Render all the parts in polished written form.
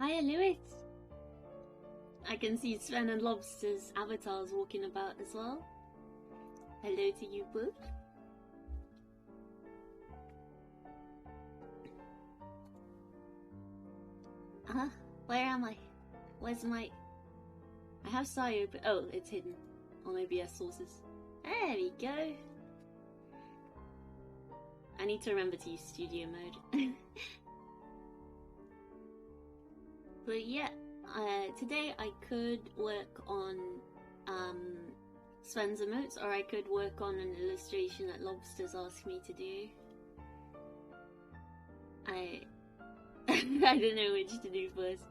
Hiya, Lewis. I can see Sven and Lobster's avatars walking about as well. Hello to you both. Where am I? Where's my... I have Sai open. Oh, it's hidden on OBS sources. There we go. I need to remember to use studio mode. But yeah, today I could work on Sven's emotes, or I could work on an illustration that Lobster's asked me to do. I don't know which to do first.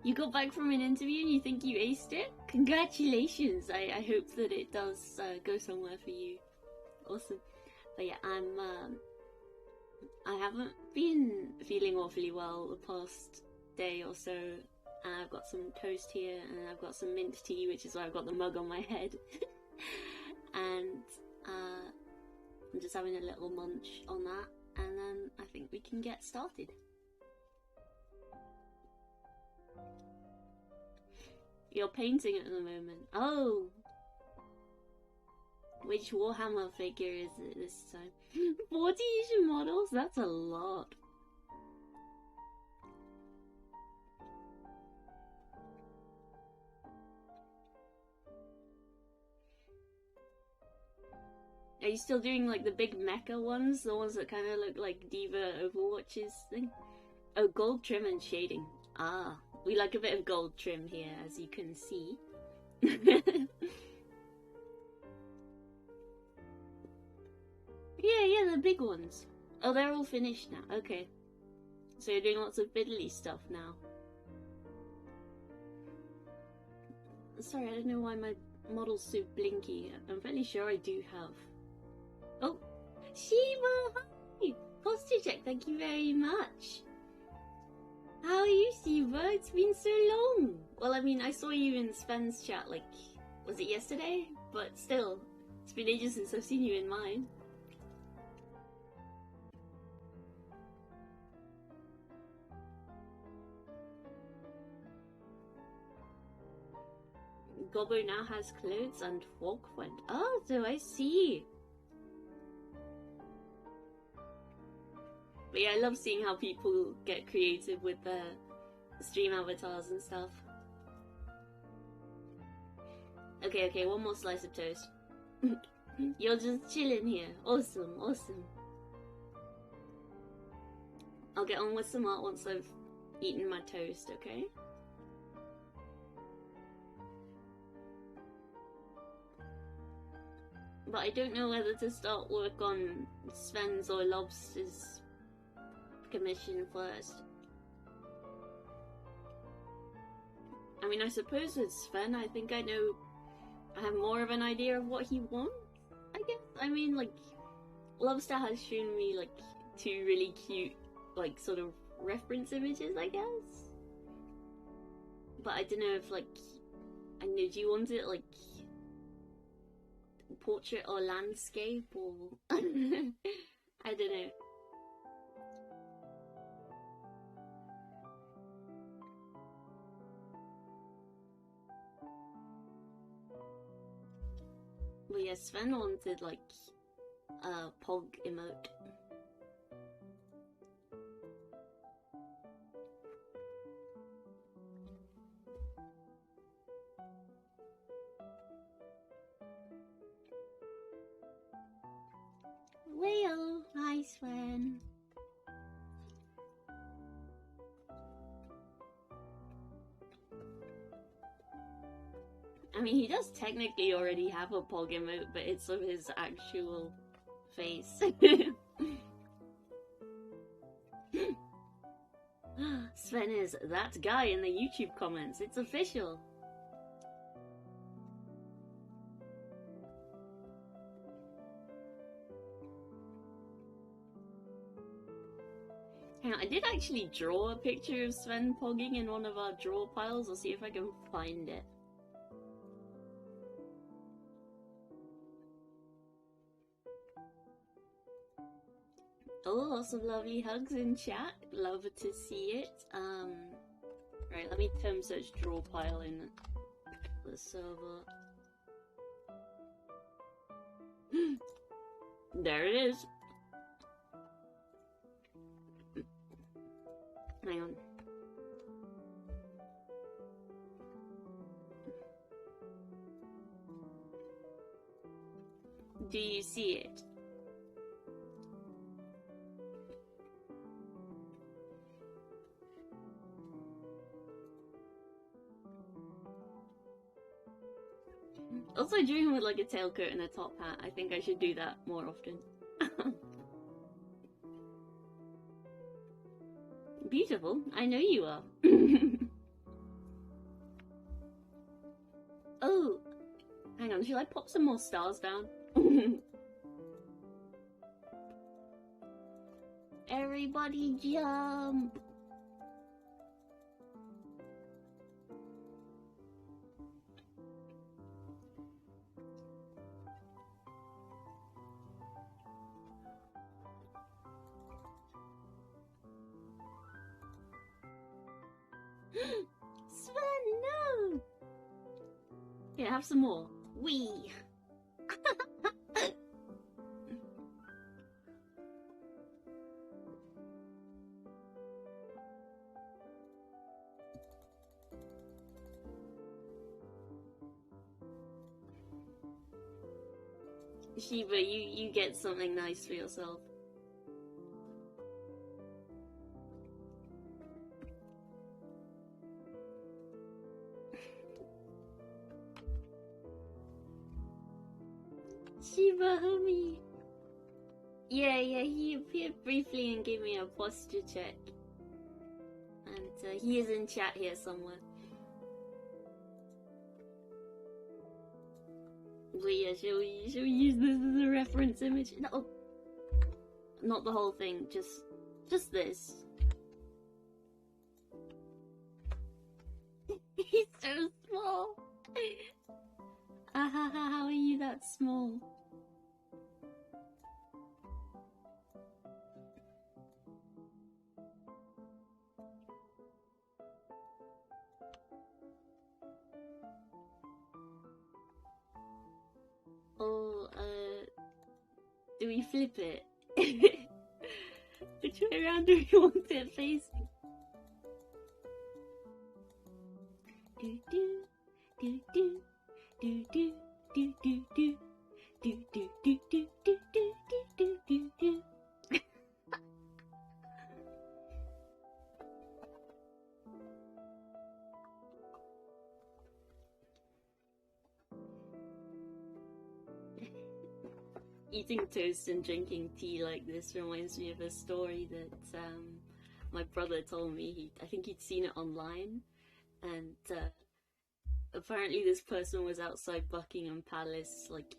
You got back from an interview and you think you aced it? Congratulations! I hope that it does go somewhere for you. Awesome. But yeah, I haven't been feeling awfully well the past day or so. And I've got some toast here, and I've got some mint tea, which is why I've got the mug on my head. And I'm just having a little munch on that, and then I think we can get started. You're painting at the moment. Oh! Which Warhammer figure is it this time? 40 Asian models? That's a lot. Are you still doing like the big mecha ones? The ones that kind of look like Diva Overwatch's thing? Oh, gold trim and shading. Ah, we like a bit of gold trim here, as you can see. Yeah, the big ones. Oh, they're all finished now. Okay. So you're doing lots of fiddly stuff now. Sorry, I don't know why my model's so blinky. I'm fairly sure I do have... Oh! Shiva! Hi! Posture check, thank you very much! How are you, Shiva? It's been so long! Well, I mean, I saw you in Sven's chat, like... Was it yesterday? But still, it's been ages since I've seen you in mine. Gobbo now has clothes and Walkwind. Oh, so I see. But yeah, I love seeing how people get creative with their stream avatars and stuff. Okay, one more slice of toast. You're just chilling here. Awesome, awesome. I'll get on with some art once I've eaten my toast, okay? But I don't know whether to start work on Sven's or Lobster's commission first. I mean, I suppose with Sven, I think I have more of an idea of what he wants, I guess. I mean, like, Lobster has shown me, like, 2 really cute, like, sort of reference images, I guess. But I don't know if, like, I know, do you want it, like, portrait or landscape, or... I don't know. But yeah, Sven wanted, like, a Pog emote. Well, hi Sven. I mean, he does technically already have a Pog emote, but it's of his actual face. Sven is that guy in the YouTube comments. It's official. Hang on, I did actually draw a picture of Sven pogging in one of our draw piles. I'll see if I can find it. Oh, lots of lovely hugs in chat. Love to see it. Right, let me term search draw pile in the server. There it is. Hang on. Do you see it? Also, dream with like a tailcoat and a top hat. I think I should do that more often. Beautiful. I know you are. Oh, hang on. Should I pop some more stars down? Everybody jump! Sven, no! Here, have some more. Wee! Shiva, you get something nice for yourself. Shiva, homie. Yeah, he appeared briefly and gave me a posture check. And he is in chat here somewhere. But yeah, shall we use this as a reference image? No, not the whole thing, just this. He's so small. How are you that small? Oh, do we flip it? Which way around do we want it facing? Do do do do do do do do do do do do do do do do do. Eating toast and drinking tea like this reminds me of a story that my brother told me. I think he'd seen it online, and apparently this person was outside Buckingham Palace like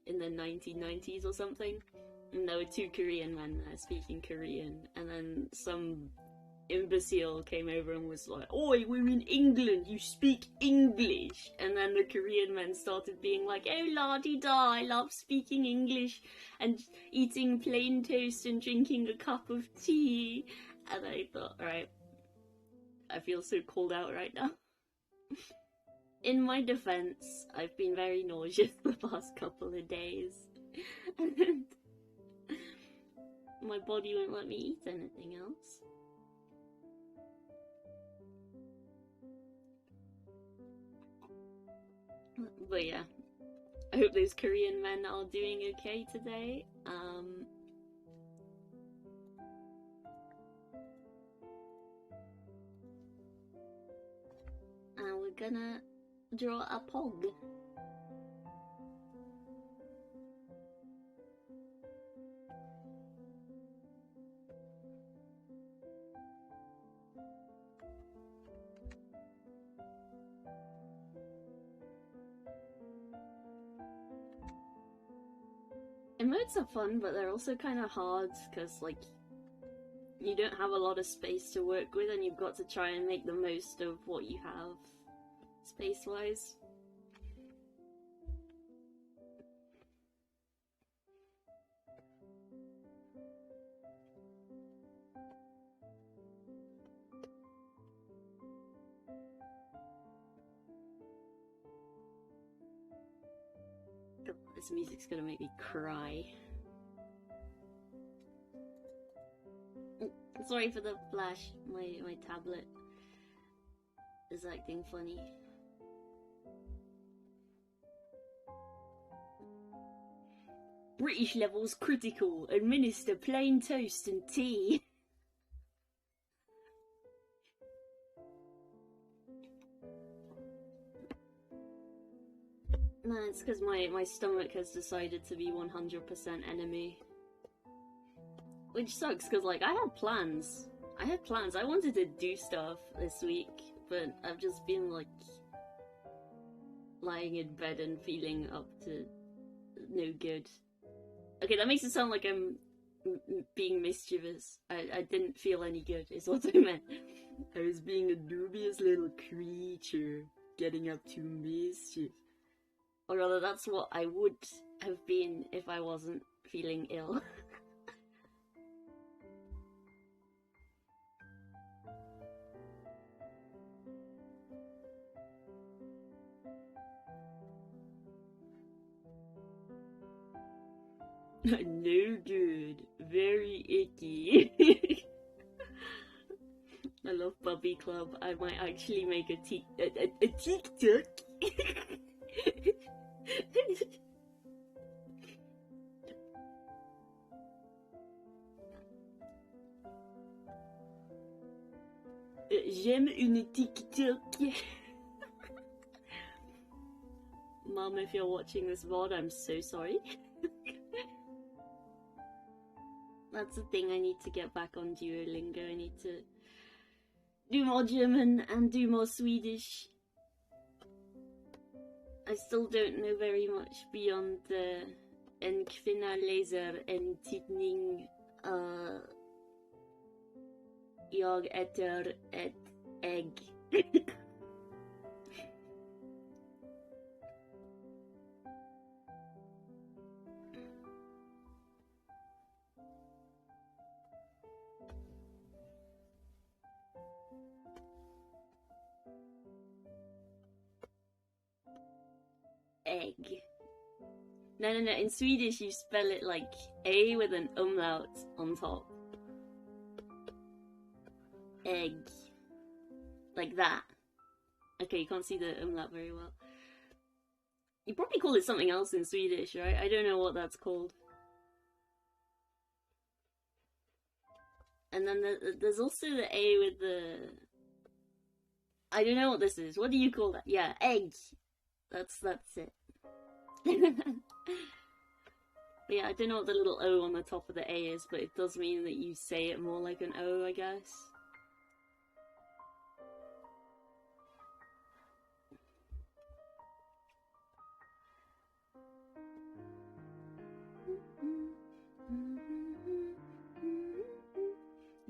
in the 1990s or something, and there were two Korean men there speaking Korean, and then some imbecile came over and was like, "Oi, we're in England, you speak English." And then the Korean men started being like, "Oh la-di-da, I love speaking English and eating plain toast and drinking a cup of tea." And I thought, right, I feel so called out right now. In my defense, I've been very nauseous the past couple of days. And my body won't let me eat anything else. But yeah, I hope those Korean men are doing okay today. And we're gonna draw a pog. Emotes are fun, but they're also kind of hard because, like, you don't have a lot of space to work with, and you've got to try and make the most of what you have, space-wise. This music's gonna make me cry. Sorry for the flash. My tablet is acting funny. British levels critical. Administer plain toast and tea. No, it's because my stomach has decided to be 100% enemy. Which sucks, because, like, I had plans. I wanted to do stuff this week, but I've just been, like, lying in bed and feeling up to no good. Okay, that makes it sound like I'm being mischievous. I didn't feel any good, is what I meant. I was being a dubious little creature, getting up to mischief. Or rather, that's what I would have been if I wasn't feeling ill. No good. Very icky. I love Bubby Club. I might actually make a TikTok. J'aime une TikTok. Mom, if you're watching this VOD, I'm so sorry. That's the thing, I need to get back on Duolingo. I need to do more German and do more Swedish. I still don't know very much beyond the En kvinna läser en tidning. Jag äter ett ägg. Egg. No, in Swedish you spell it like A with an umlaut on top. Egg. Like that. Okay, you can't see the umlaut very well. You probably call it something else in Swedish, right? I don't know what that's called. And then there's also the A with the... I don't know what this is. What do you call that? Yeah, egg. That's it. But yeah, I don't know what the little O on the top of the A is, but it does mean that you say it more like an O, I guess.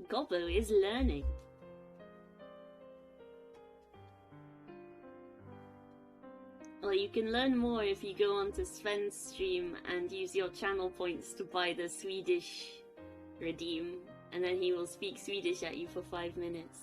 Gobbo is learning. Well, you can learn more if you go onto Sven's stream and use your channel points to buy the Swedish redeem, and then he will speak Swedish at you for 5 minutes.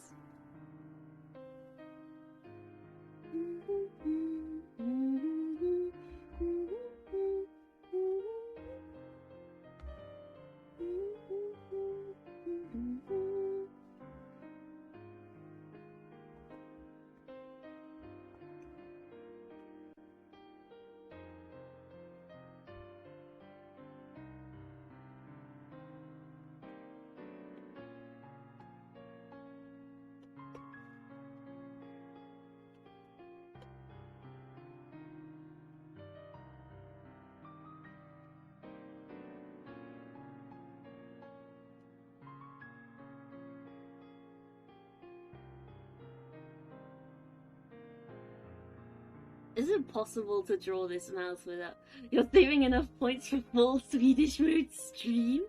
Is it possible to draw this mouse without... You're saving enough points for full Swedish mode stream?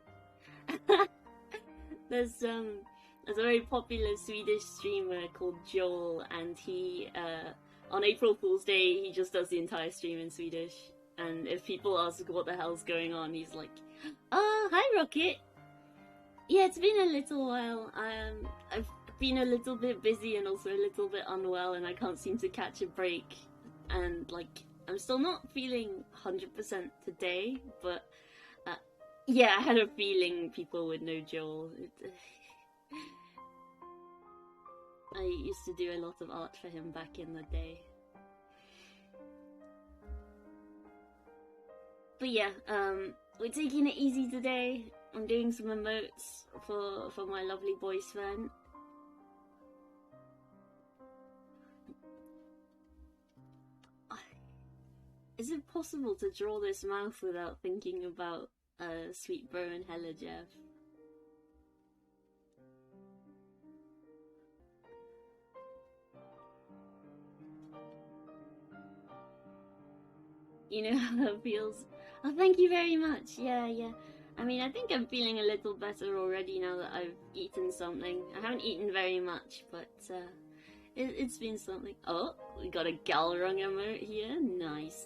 There's a very popular Swedish streamer called Joel, and he, on April Fool's Day, he just does the entire stream in Swedish. And if people ask what the hell's going on, he's like, "Oh, hi Rocket! Yeah, it's been a little while. I've been a little bit busy and also a little bit unwell, and I can't seem to catch a break. And, like, I'm still not feeling 100% today, but yeah, I had a feeling people would know Joel. I used to do a lot of art for him back in the day. But yeah, we're taking it easy today. I'm doing some emotes for my lovely boy Sven. Is it possible to draw this mouth without thinking about Sweet Bro and Hella Jeff? You know how that feels? Oh, thank you very much. Yeah. I mean, I think I'm feeling a little better already now that I've eaten something. I haven't eaten very much, but it's been something. Oh, we got a Galrung emote here. Nice.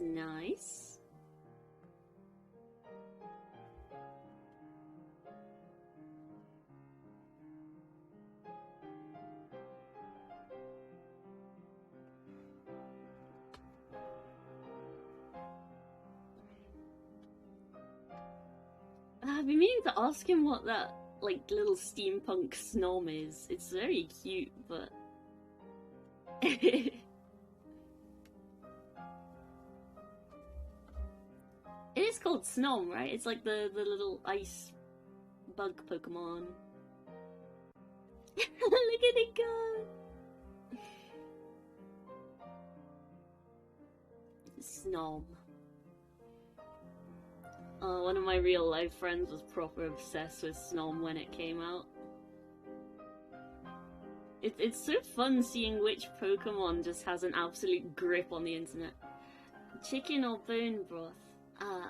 I've been meaning to ask him what that, like, little steampunk snom is. It's very cute, but... It is called Snom, right? It's like the little ice bug Pokemon. Look at it go! Snom. One of my real life friends was proper obsessed with Snom when it came out. It's so fun seeing which Pokemon just has an absolute grip on the internet. Chicken or bone broth?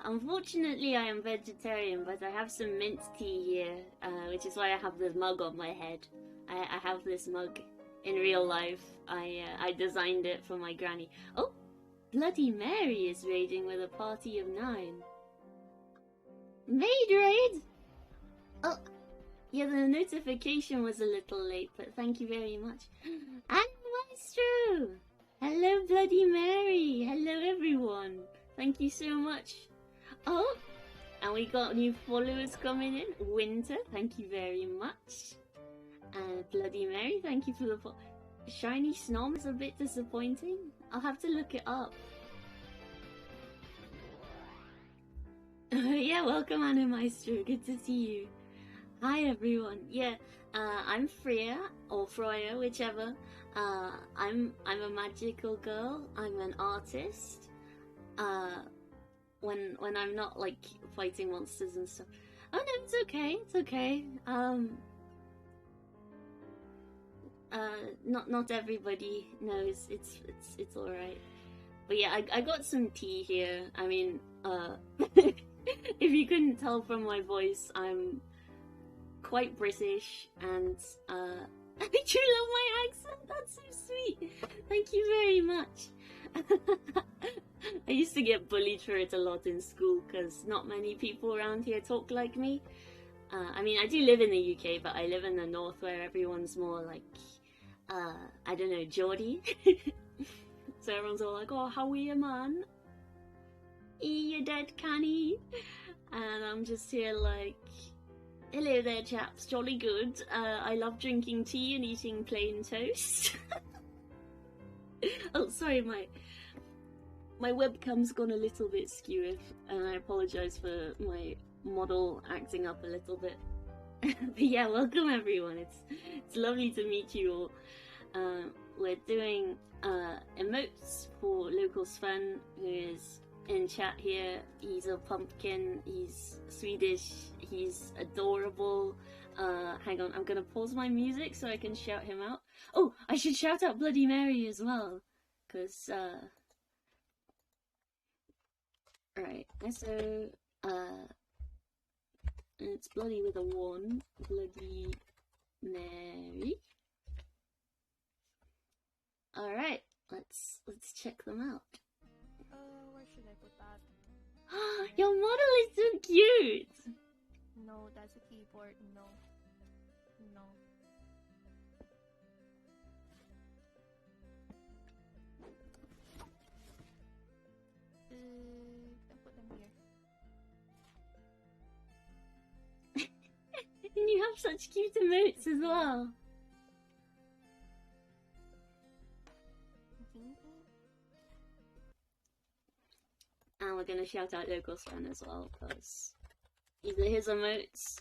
Unfortunately I am vegetarian, but I have some mint tea here, which is why I have this mug on my head. I have this mug in real life. I designed it for my granny. Oh! Bloody Mary is raiding with a party of 9. Maid raid? Oh, yeah, the notification was a little late, but thank you very much. And Maestro! Hello, Bloody Mary! Hello, everyone! Thank you so much. Oh, and we got new followers coming in. Winter, thank you very much. And Bloody Mary, thank you for the Shiny Snom is a bit disappointing. I'll have to look it up. Yeah, welcome Animaestro, good to see you. Hi everyone. Yeah, I'm Freya, or Freya, whichever. I'm a magical girl. I'm an artist. When I'm not like fighting monsters and stuff. Oh no, it's okay. It's okay. Not everybody knows. It's all right. But yeah, I got some tea here. I mean, if you couldn't tell from my voice, I'm quite British, and I do love my accent. That's so sweet. Thank you very much. I used to get bullied for it a lot in school because not many people around here talk like me. I mean, I do live in the UK, but I live in the north where everyone's more like, I don't know, Geordie. So everyone's all like, oh, how are you, man? You dead canny? And I'm just here like, hello there, chaps, jolly good. I love drinking tea and eating plain toast. Oh, sorry, my webcam's gone a little bit skew, and I apologise for my model acting up a little bit. But yeah, welcome everyone. It's lovely to meet you all. We're doing emotes for local Sven, who is in chat here. He's a pumpkin, he's Swedish, he's adorable. Hang on, I'm gonna pause my music so I can shout him out. Oh, I should shout out Bloody Mary as well, because right, so it's Bloody with a 1, Bloody Mary. Alright, let's check them out. Where should I put that? Your model is so cute! No, that's a keyboard. No. Can put them here. And you have such cute emotes as well. And we're gonna shout out local Sven as well, because either his emotes,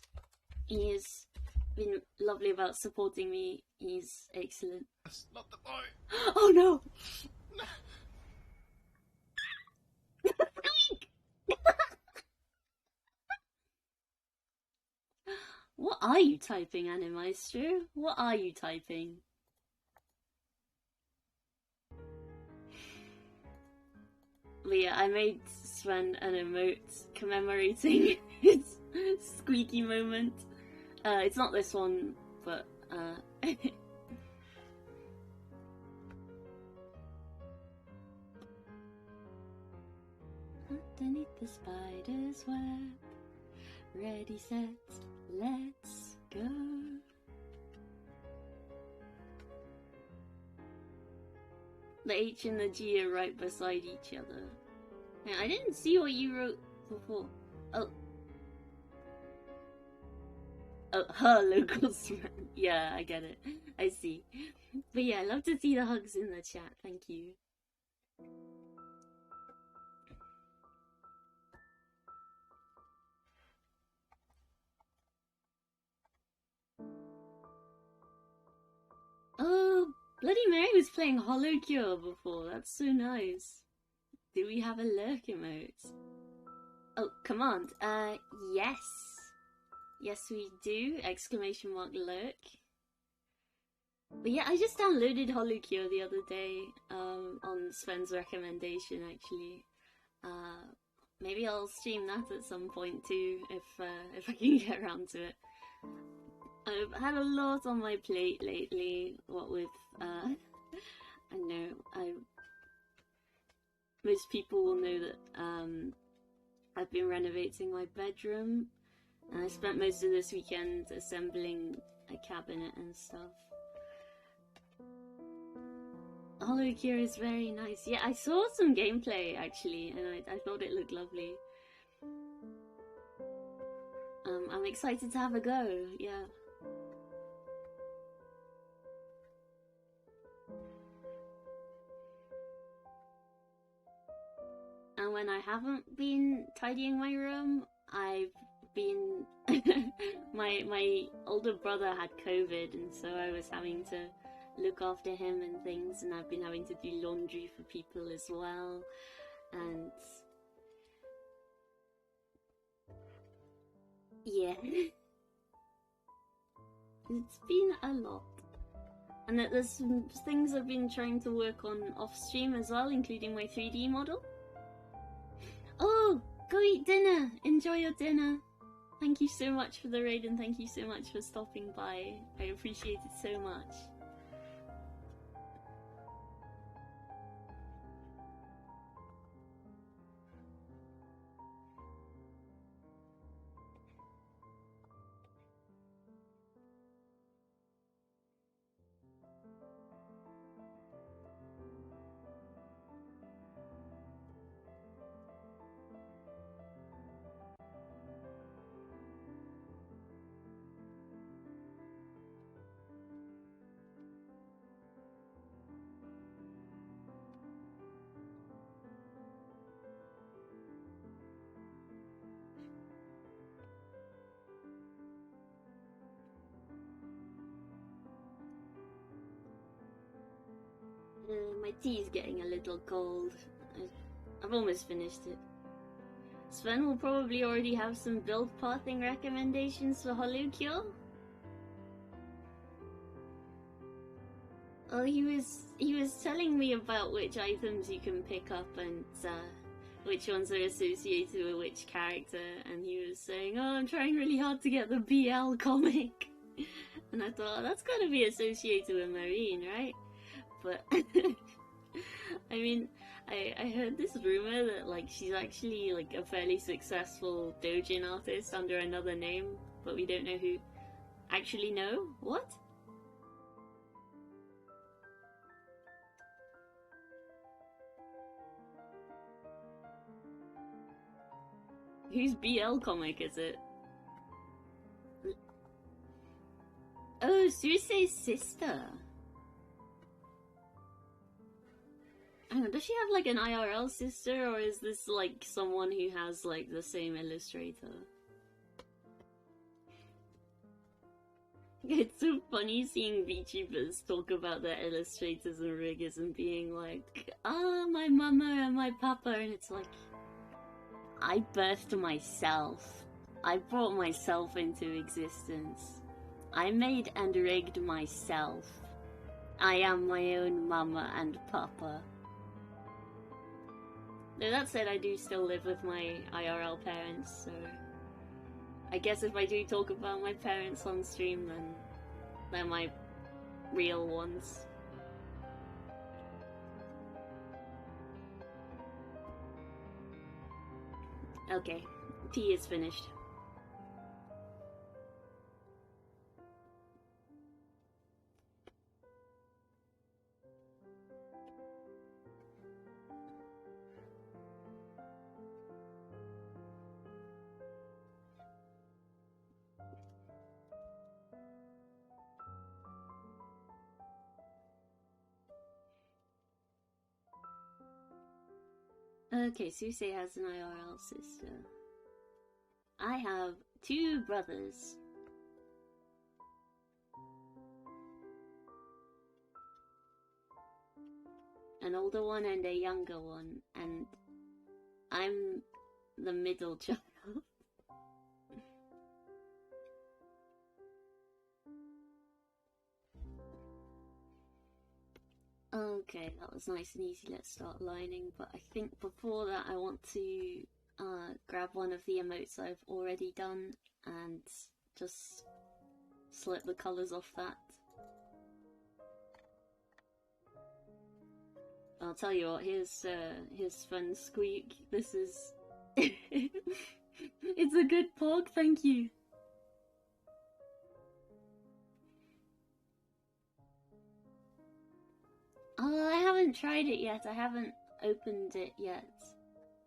he's been lovely about supporting me, he's excellent. That's not the boy. Oh no! What are you typing, Animaestro? What are you typing? But yeah, I made Sven an emote commemorating his squeaky moment. It's not this one, but underneath the spider's web, ready, set, let's go. The H and the G are right beside each other. Yeah, I didn't see what you wrote before. Oh. Oh, her local Sven. Yeah, I get it. I see. But yeah, I love to see the hugs in the chat. Thank you. Oh, Bloody Mary was playing Hollow Cure before. That's so nice. Do we have a lurk emote? Oh, command. Yes. Yes, we do! Exclamation mark lurk. But yeah, I just downloaded Hollow Cure the other day, on Sven's recommendation, actually. Maybe I'll stream that at some point too, if I can get around to it. I've had a lot on my plate lately, what with, I know, most people will know that, I've been renovating my bedroom, and I spent most of this weekend assembling a cabinet and stuff. Hollow Cure is very nice. Yeah, I saw some gameplay, actually, and I thought it looked lovely. I'm excited to have a go, yeah. And when I haven't been tidying my room, I've been... my older brother had COVID, and so I was having to look after him and things, and I've been having to do laundry for people as well, and... yeah. It's been a lot. And that there's some things I've been trying to work on off stream as well, including my 3D model. Oh, go eat dinner! Enjoy your dinner! Thank you so much for the raid, and thank you so much for stopping by. I appreciate it so much. My tea is getting a little cold. I've almost finished it. Sven will probably already have some build pathing recommendations for Hollow Cure. Oh, he was telling me about which items you can pick up and which ones are associated with which character, and he was saying, "Oh, I'm trying really hard to get the BL comic," and I thought, oh, that's gotta be associated with Marine, right? But I mean, I heard this rumor that like she's actually like a fairly successful doujin artist under another name, but we don't know who. Actually, no? What? Whose BL comic is it? Oh, Susei's sister. Hang on, does she have like an IRL sister, or is this like someone who has like the same illustrator? It's so funny seeing VTubers talk about their illustrators and riggers and being like, ah, my mama and my papa, and it's like, I birthed myself. I brought myself into existence. I made and rigged myself. I am my own mama and papa. Though that said, I do still live with my IRL parents, so I guess if I do talk about my parents on stream, then they're my real ones. Okay, tea is finished. Okay, Susei has an IRL sister. I have 2 brothers. An older one and a younger one, and I'm the middle child. Okay, that was nice and easy. Let's start lining, but I think before that I want to grab one of the emotes I've already done and just slip the colours off that. I'll tell you what, here's Fun Squeak. This is... It's a good pog, thank you. Oh, I haven't tried it yet. I haven't opened it yet.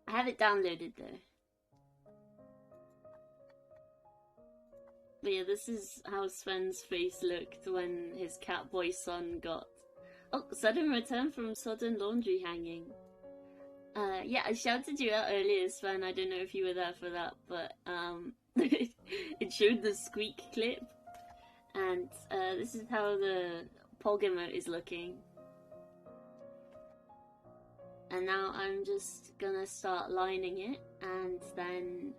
I have it downloaded though. But yeah, this is how Sven's face looked when his catboy son got... Oh, sudden return from sudden laundry hanging. Yeah, I shouted you out earlier, Sven. I don't know if you were there for that, but it showed the squeak clip. And this is how the pog emote is looking. And now I'm just gonna start lining it, and then,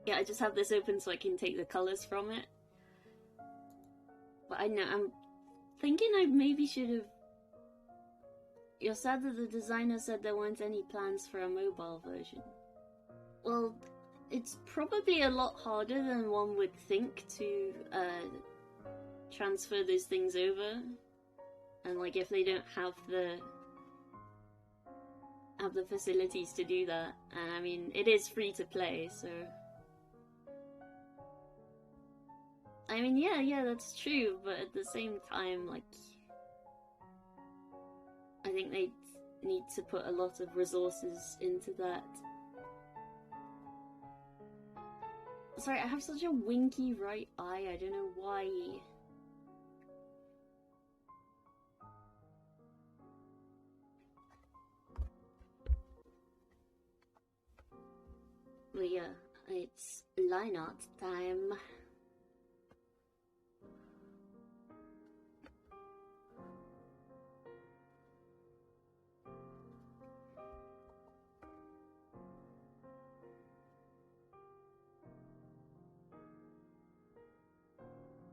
yeah, I just have this open so I can take the colours from it. But I know, I'm thinking I maybe should have... You're sad that the designer said there weren't any plans for a mobile version. Well, it's probably a lot harder than one would think to, transfer those things over, and like if they don't have the facilities to do that, and I mean it is free to play, so I mean yeah that's true, but at the same time, like, I think they need to put a lot of resources into that. Sorry, I have such a winky right eye, I don't know why. But yeah, it's line art time.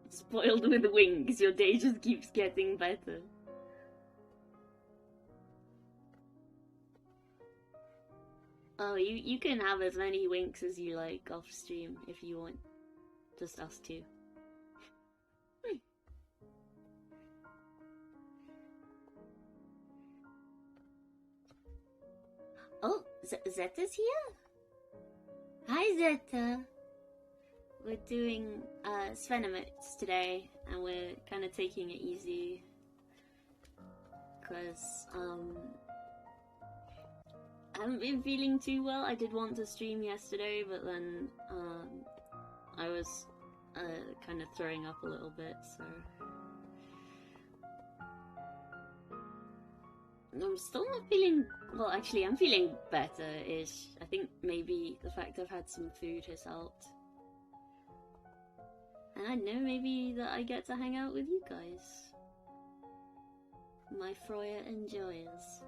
Spoiled with wings, your day just keeps getting better. Oh, you can have as many winks as you like off stream if you want. Just us two. Oh, Zeta's here? Hi, Zeta. We're doing Sven emotes today, and we're kind of taking it easy. Because, I haven't been feeling too well. I did want to stream yesterday, but then I was kind of throwing up a little bit, so I'm still not feeling well. Actually, I'm feeling better-ish. I think maybe the fact I've had some food has helped. And I know maybe that I get to hang out with you guys. My Freya enjoyers.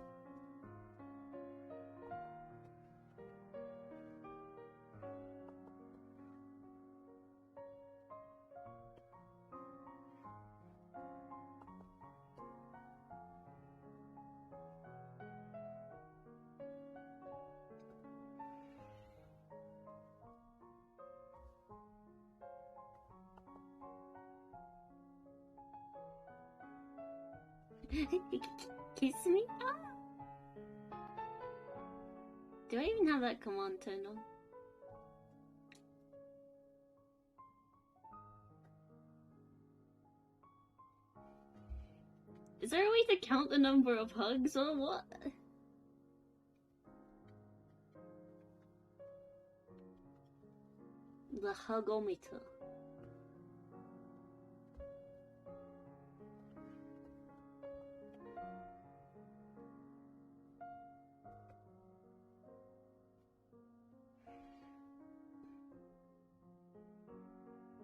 Kiss me? Ah. Do I even have that command turned on? Is there a way to count the number of hugs or what? The hugometer.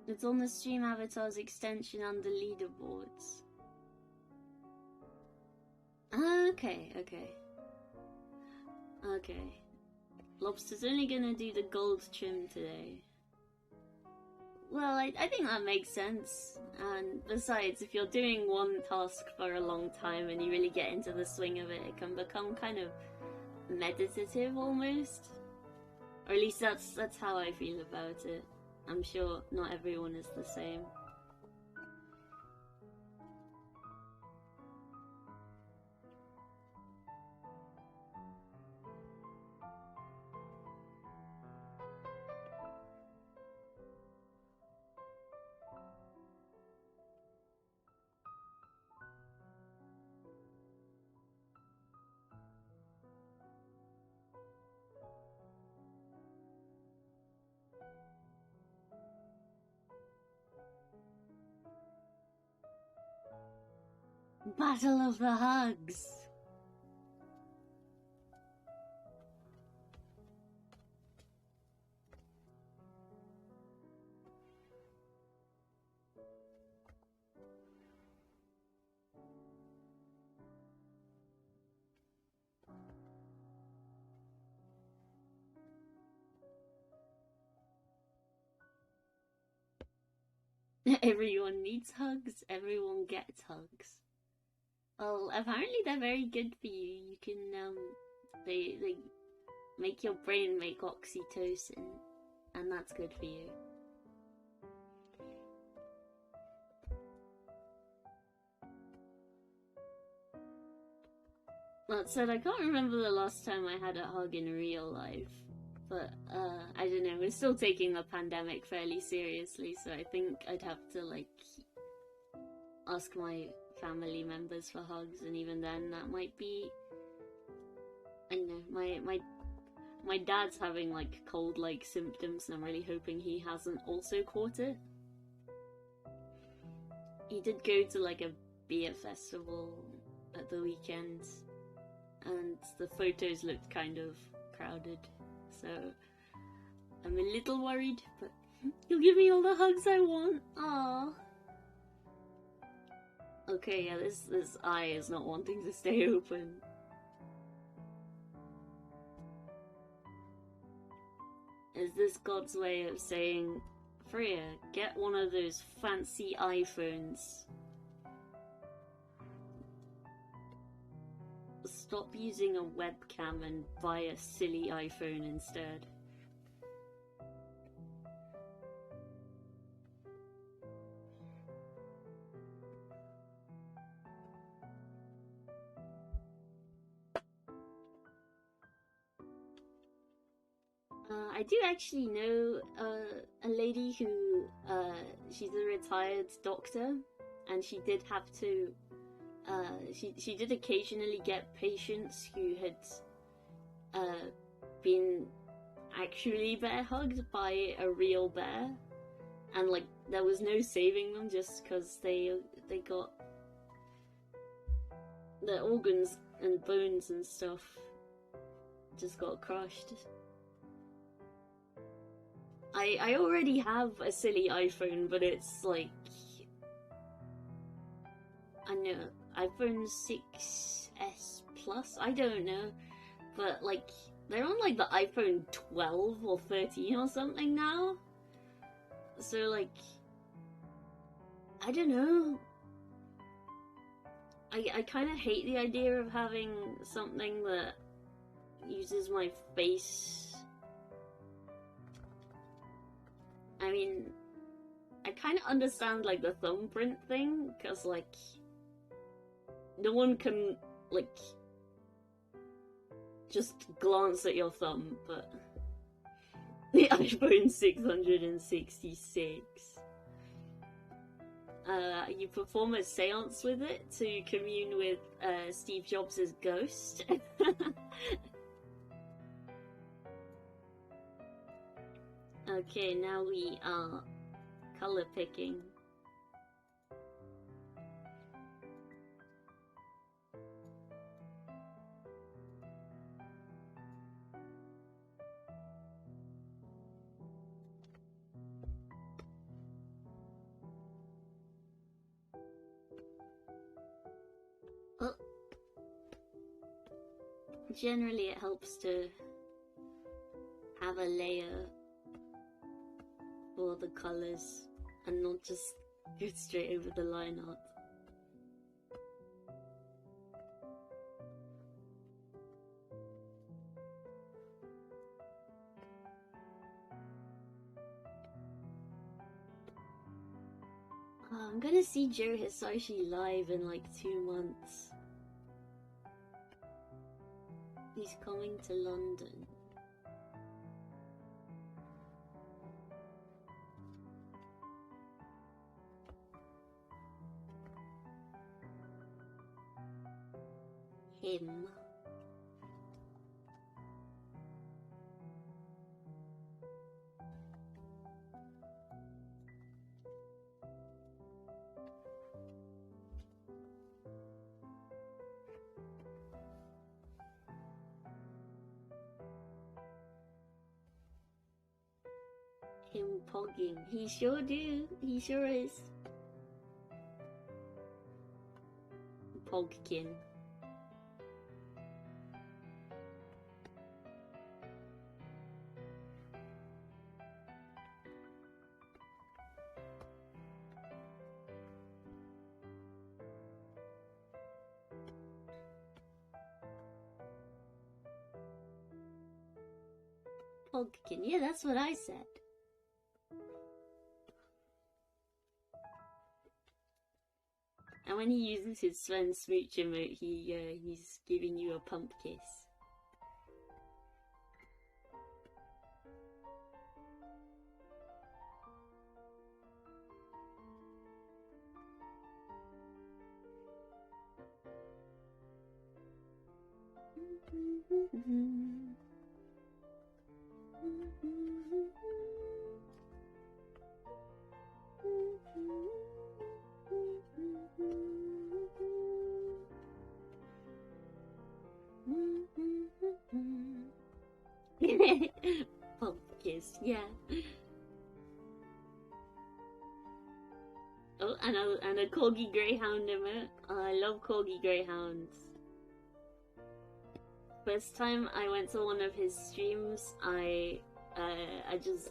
It's on the stream avatar's extension under leaderboards. Okay. Lobster's only gonna do the gold trim today. Well, I think that makes sense. And besides, if you're doing one task for a long time and you really get into the swing of it, it can become kind of meditative almost. Or at least that's how I feel about it. I'm sure not everyone is the same. Battle of the Hugs! Everyone needs hugs, everyone gets hugs. Well, apparently they're very good for you. You can, they make your brain make oxytocin, and that's good for you. That said, I can't remember the last time I had a hug in real life. But, I don't know, we're still taking the pandemic fairly seriously, so I think I'd have to, like, ask my family members for hugs, and even then that might be, I don't know, my dad's having, like, cold-like symptoms, and I'm really hoping he hasn't also caught it. He did go to, like, a beer festival at the weekend, and the photos looked kind of crowded. So, I'm a little worried, but you'll give me all the hugs I want. Aww. Okay, yeah, this eye is not wanting to stay open. Is this God's way of saying, Freya, get one of those fancy iPhones. Stop using a webcam and buy a silly iPhone instead. I do actually know a lady who, she's a retired doctor, and she did have to, she did occasionally get patients who had been actually bear hugged by a real bear, and like there was no saving them just because they got their organs and bones and stuff just got crushed. I already have a silly iPhone, but it's like, I know, iPhone 6s Plus, I don't know, but like they're on like the iPhone 12 or 13 or something now. So like, I don't know. I kind of hate the idea of having something that uses my face. I mean, I kind of understand like the thumbprint thing, because like no one can like just glance at your thumb, but the iPhone 666. You perform a seance with it to commune with Steve Jobs' ghost. Okay, now we are color picking. Well, generally it helps to have a layer for the colors and not just go straight over the line art. Oh, I'm gonna see Joe Hisashi live in like 2 months. He's coming to London. Him. Him pogging. He sure do. He sure is. Pogkin. Pogkin. Yeah, that's what I said. And when he uses his Sven Smooch emote, he's giving you a pump kiss. Pump kiss, yeah. Oh, and a Corgi Greyhound emote. Oh, I love Corgi Greyhounds. First time I went to one of his streams, I just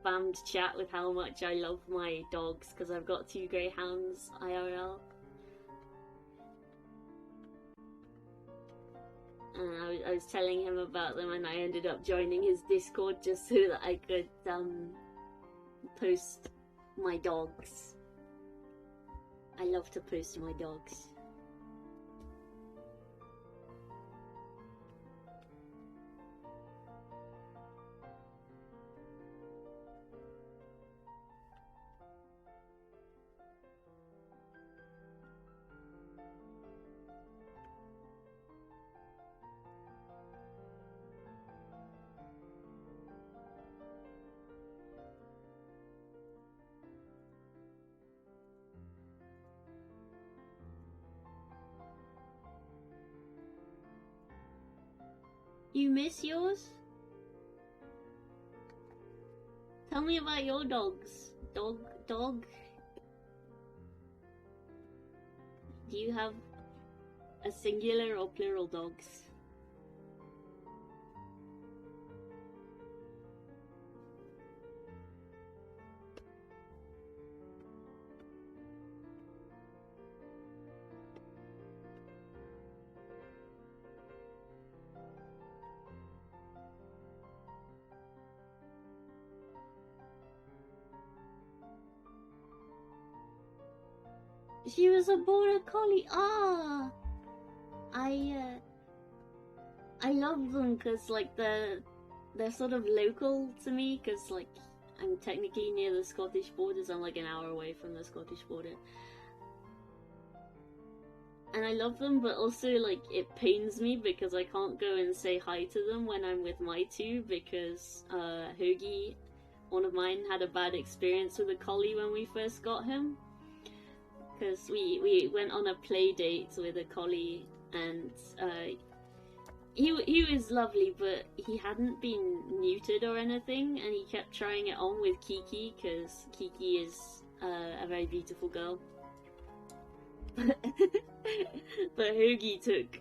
spammed chat with how much I love my dogs, because I've got 2 Greyhounds IRL. And I was telling him about them, and I ended up joining his Discord just so that I could post my dogs. I love to post my dogs. you miss yours? Tell me about your dogs. Dog? Do you have a singular or plural dogs? She was a border collie. Ah, I love them because like they're sort of local to me because like I'm technically near the Scottish borders. I'm like an hour away from the Scottish border, and I love them. But also like it pains me because I can't go and say hi to them when I'm with my two because Hoagie, one of mine, had a bad experience with a collie when we first got him. Because we went on a play date with a collie and he was lovely, but he hadn't been neutered or anything, and he kept trying it on with Kiki because Kiki is a very beautiful girl. But Hoagie took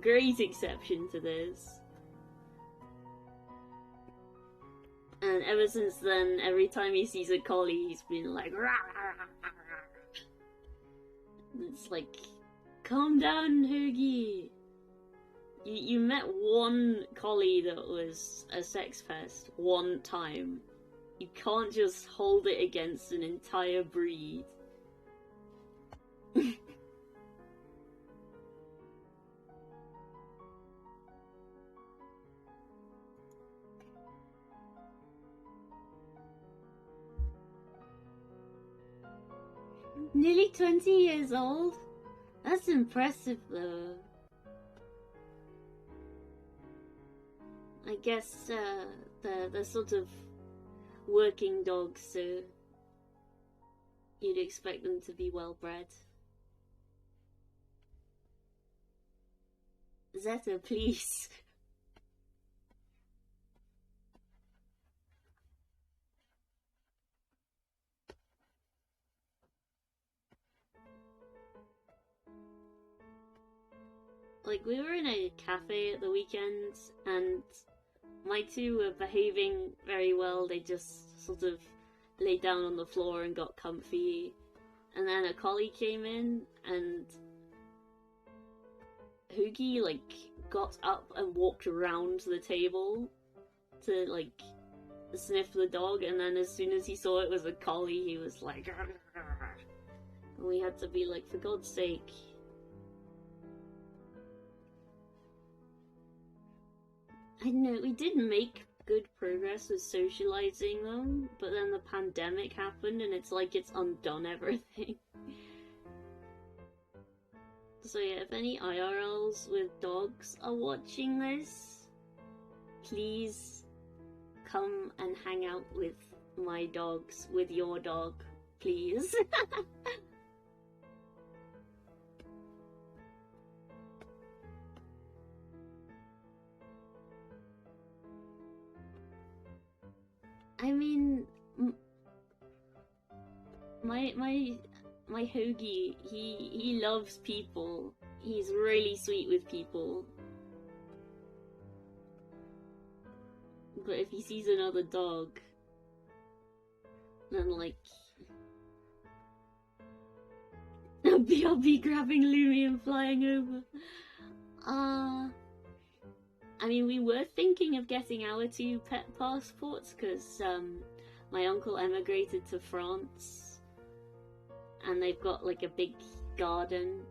great exception to this. And ever since then, every time he sees a collie, he's been like, rah, rah, rah, rah. It's like, calm down, Hoagie. You met one collie that was a sex pest one time. You can't just hold it against an entire breed. Nearly 20 years old? That's impressive though. I guess they're sort of working dogs, so you'd expect them to be well bred. Zeta, please. Like, we were in a cafe at the weekend, and my two were behaving very well. They just sort of laid down on the floor and got comfy. And then a collie came in, and Hoagie, like, got up and walked around the table to, like, sniff the dog, and then as soon as he saw it was a collie, he was like... And we had to be like, for God's sake... I don't know, we did make good progress with socializing them, but then the pandemic happened and it's like it's undone everything. So yeah, if any IRLs with dogs are watching this, please come and hang out with my dogs, with your dog, please. I mean, my Hoagie, he loves people. He's really sweet with people. But if he sees another dog, then like, I'll be grabbing Lumi and flying over. I mean, we were thinking of getting our two pet passports because my uncle emigrated to France and they've got like a big garden.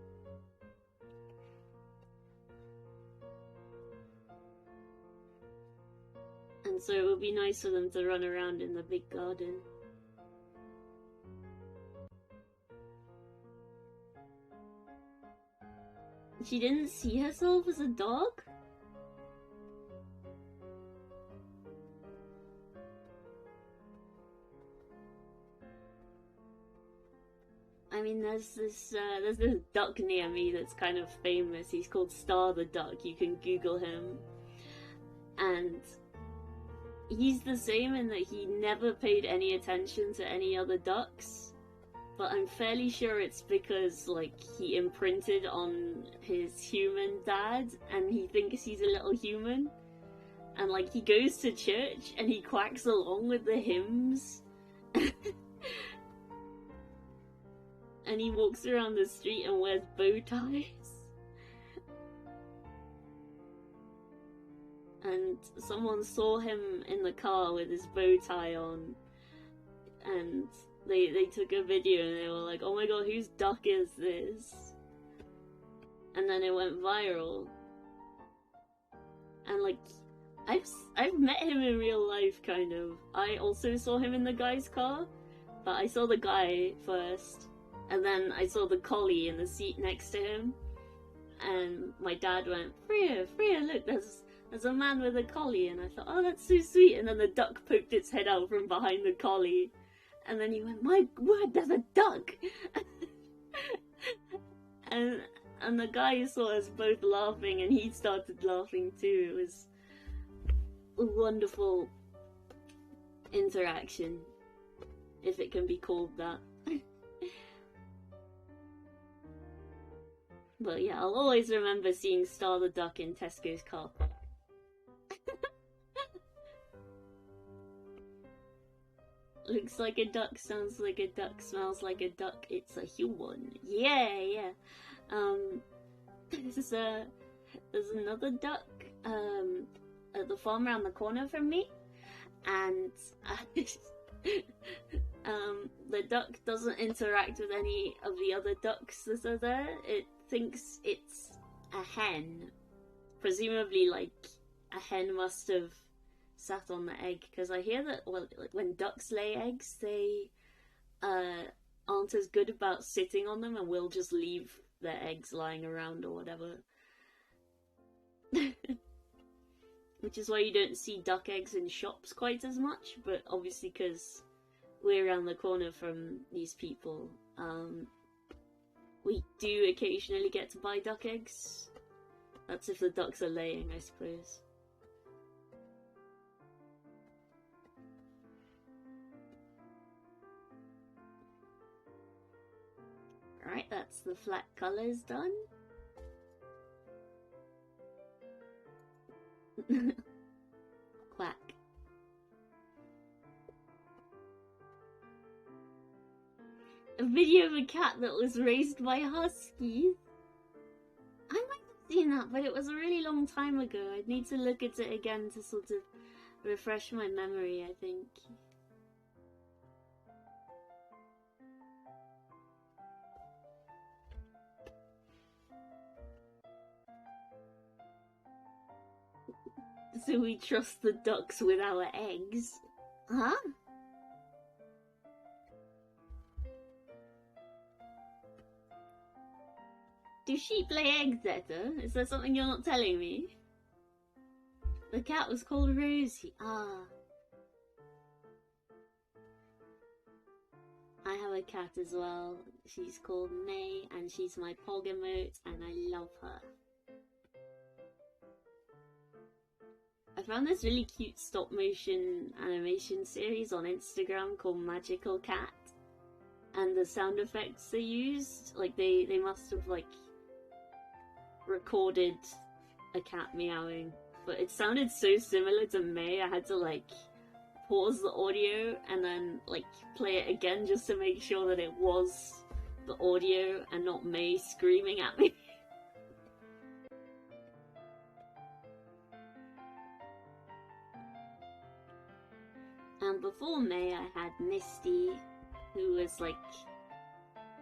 And so it would be nice for them to run around in the big garden. She didn't see herself as a dog? I mean, there's this duck near me that's kind of famous. He's called Star the Duck. You can Google him. And he's the same in that he never paid any attention to any other ducks, but I'm fairly sure it's because, like, he imprinted on his human dad and he thinks he's a little human. And, like, he goes to church and he quacks along with the hymns. And he walks around the street and wears bow ties. And someone saw him in the car with his bow tie on. And they took a video and they were like, oh my god, whose duck is this? And then it went viral. And, like, I've met him in real life, kind of. I also saw him in the guy's car, but I saw the guy first, and then I saw the collie in the seat next to him, and my dad went, Freya, look, there's a man with a collie, and I thought, oh, that's so sweet, and then the duck poked its head out from behind the collie, and then he went, my word, there's a duck! and the guy saw us both laughing, and he started laughing too. It was a wonderful interaction, if it can be called that. But yeah, I'll always remember seeing Star the Duck in Tesco's car park. Looks like a duck, sounds like a duck, smells like a duck, it's a human. Yeah. There's another duck, at the farm around the corner from me, and the duck doesn't interact with any of the other ducks that are there. It thinks it's a hen. Presumably, like, a hen must have sat on the egg, because I hear that, well, like, when ducks lay eggs, they aren't as good about sitting on them and will just leave their eggs lying around or whatever. Which is why you don't see duck eggs in shops quite as much, but obviously because we're around the corner from these people, we do occasionally get to buy duck eggs. That's if the ducks are laying, I suppose. Alright, that's the flat colours done. Quack. A video of a cat that was raised by huskies? I might have seen that, but it was a really long time ago. I'd need to look at it again to sort of refresh my memory, I think. So we trust the ducks with our eggs? Huh? Do sheep lay eggs, Zeta? Is there something you're not telling me? The cat was called Rosie. Ah. I have a cat as well. She's called May, and she's my Pog emote, and I love her. I found this really cute stop motion animation series on Instagram called Magical Cat, and the sound effects they used, like they must have like recorded a cat meowing, but it sounded so similar to May I had to like pause the audio and then like play it again just to make sure that it was the audio and not May screaming at me. And before May, I had Misty, who was like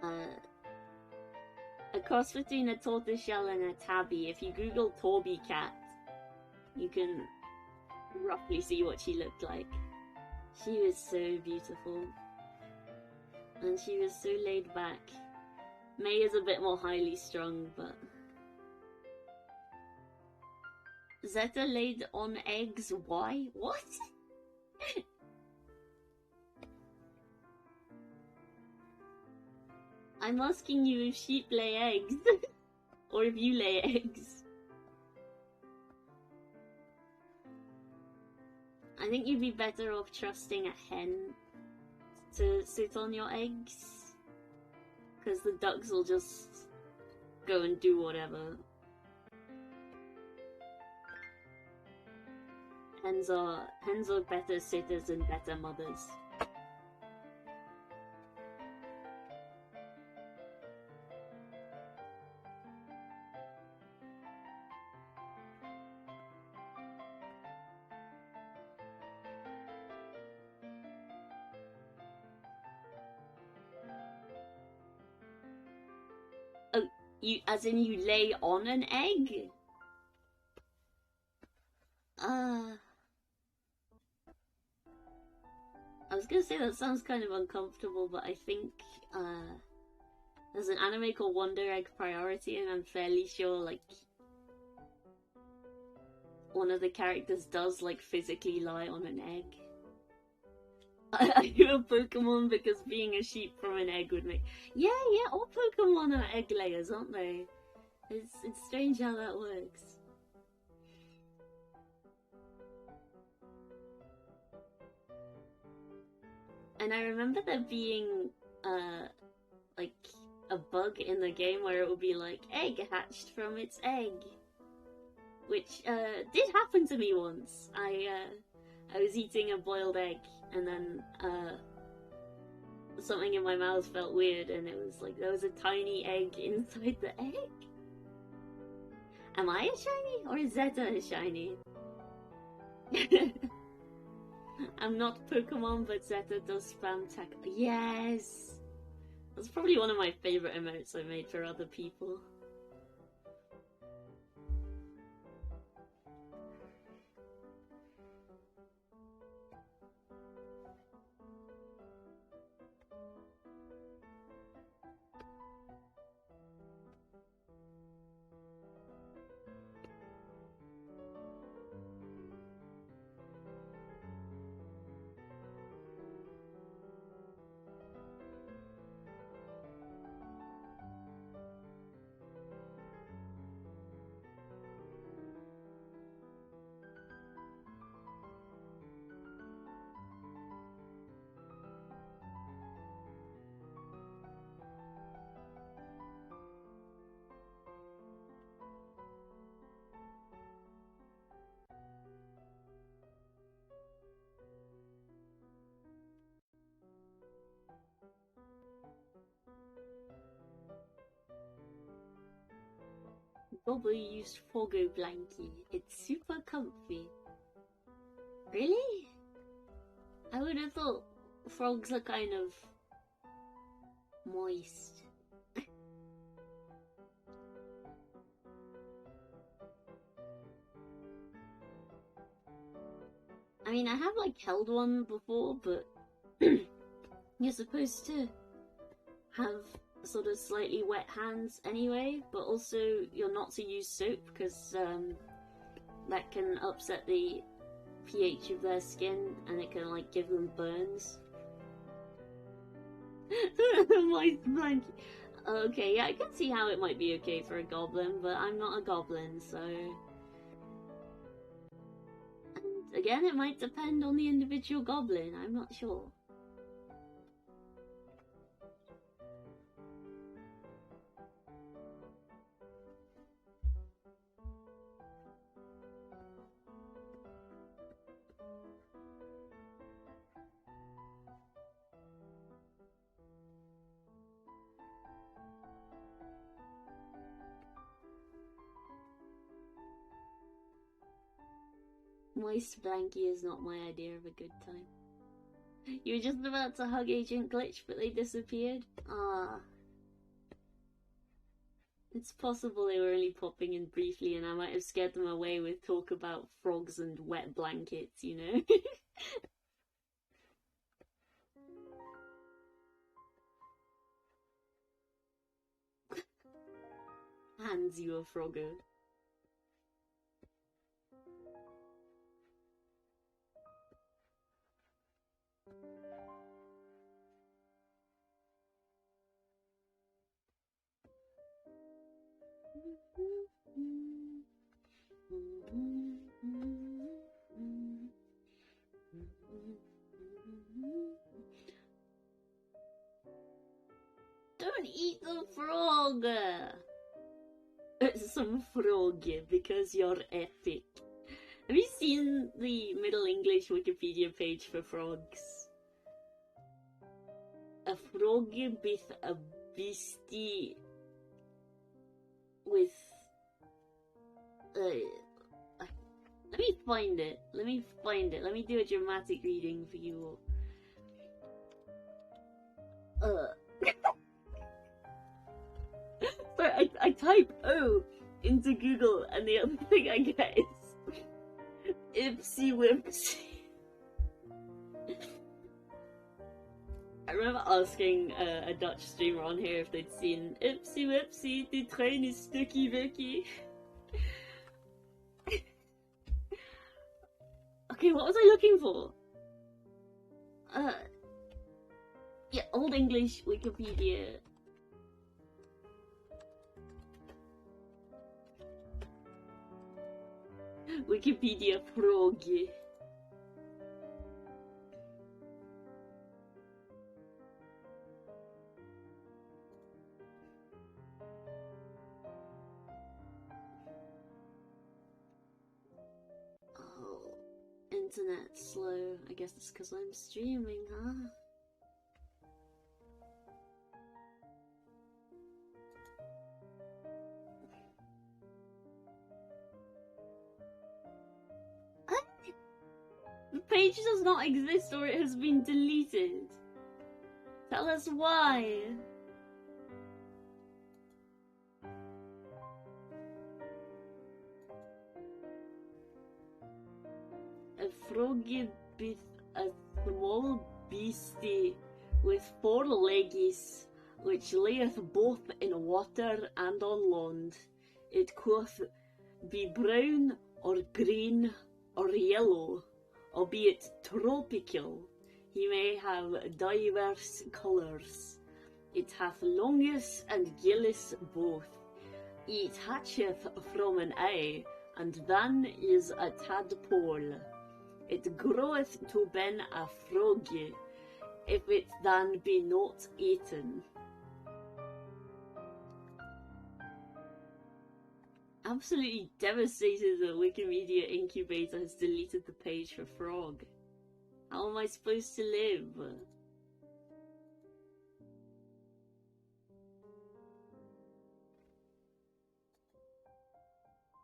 a cross between a tortoiseshell and a tabby. If you Google Torby cat, you can roughly see what she looked like. She was so beautiful, and she was so laid back. May is a bit more highly strung, but Zeta laid on eggs. Why? What? I'm asking you if sheep lay eggs, or if you lay eggs. think you'd be better off trusting a hen to sit on your eggs, because the ducks will just go and do whatever. Hens are better sitters and better mothers. Oh, as in you lay on an egg? I was gonna say that sounds kind of uncomfortable, but I think, there's an anime called Wonder Egg Priority, and I'm fairly sure, like, one of the characters does, like, physically lie on an egg. I do a Pokemon because being a sheep from an egg would make... Yeah, all Pokemon are egg layers, aren't they? It's strange how that works. And I remember there being, like, a bug in the game where it would be like, egg hatched from its egg. Which, did happen to me once. I was eating a boiled egg, and then, something in my mouth felt weird, and it was like, there was a tiny egg inside the egg? Am I a shiny, or is Zeta a shiny? I'm not Pokemon, but Zeta does spam tackle. Yes! That's probably one of my favorite emotes I made for other people. Bobby used Fogo Blankie. It's super comfy. Really? I would have thought frogs are kind of moist. I mean, I have like held one before, but you're supposed to have sort of slightly wet hands anyway, but also you're not to use soap because that can upset the pH of their skin and it can like give them burns. Moist blankie. Okay, yeah, I can see how it might be okay for a goblin, but I'm not a goblin, so... And again, it might depend on the individual goblin, I'm not sure. Moist blankie is not my idea of a good time. You were just about to hug Agent Glitch, but they disappeared? Ah. It's possible they were only popping in briefly and I might have scared them away with talk about frogs and wet blankets, you know? Hands you a frogger. can't eat the frog! It's some frog, because you're epic. Have you seen the Middle English Wikipedia page for frogs? A frog with a beastie with... let me find it. Let me do a dramatic reading for you all. Sorry, I type O into Google and the only thing I get is Ipsy Whipsy. I remember asking a Dutch streamer on here if they'd seen Ipsy Whipsy, the train is Stucky Vicky. Okay, what was I looking for? Yeah, Old English Wikipedia. Wikipedia frog. Oh, internet slow. I guess it's because I'm streaming, huh? The page does not exist or it has been deleted. Tell us why. A froggy with a small beastie with 4 leggies, which layeth both in water and on land. It quoth be brown or green or yellow, albeit tropical, he may have diverse colours. It hath longus and gillis both. It hatcheth from an eye, and then is a tadpole. It groweth to ben a frog, if it then be not eaten. Absolutely devastated that Wikimedia Incubator has deleted the page for frog. How am I supposed to live?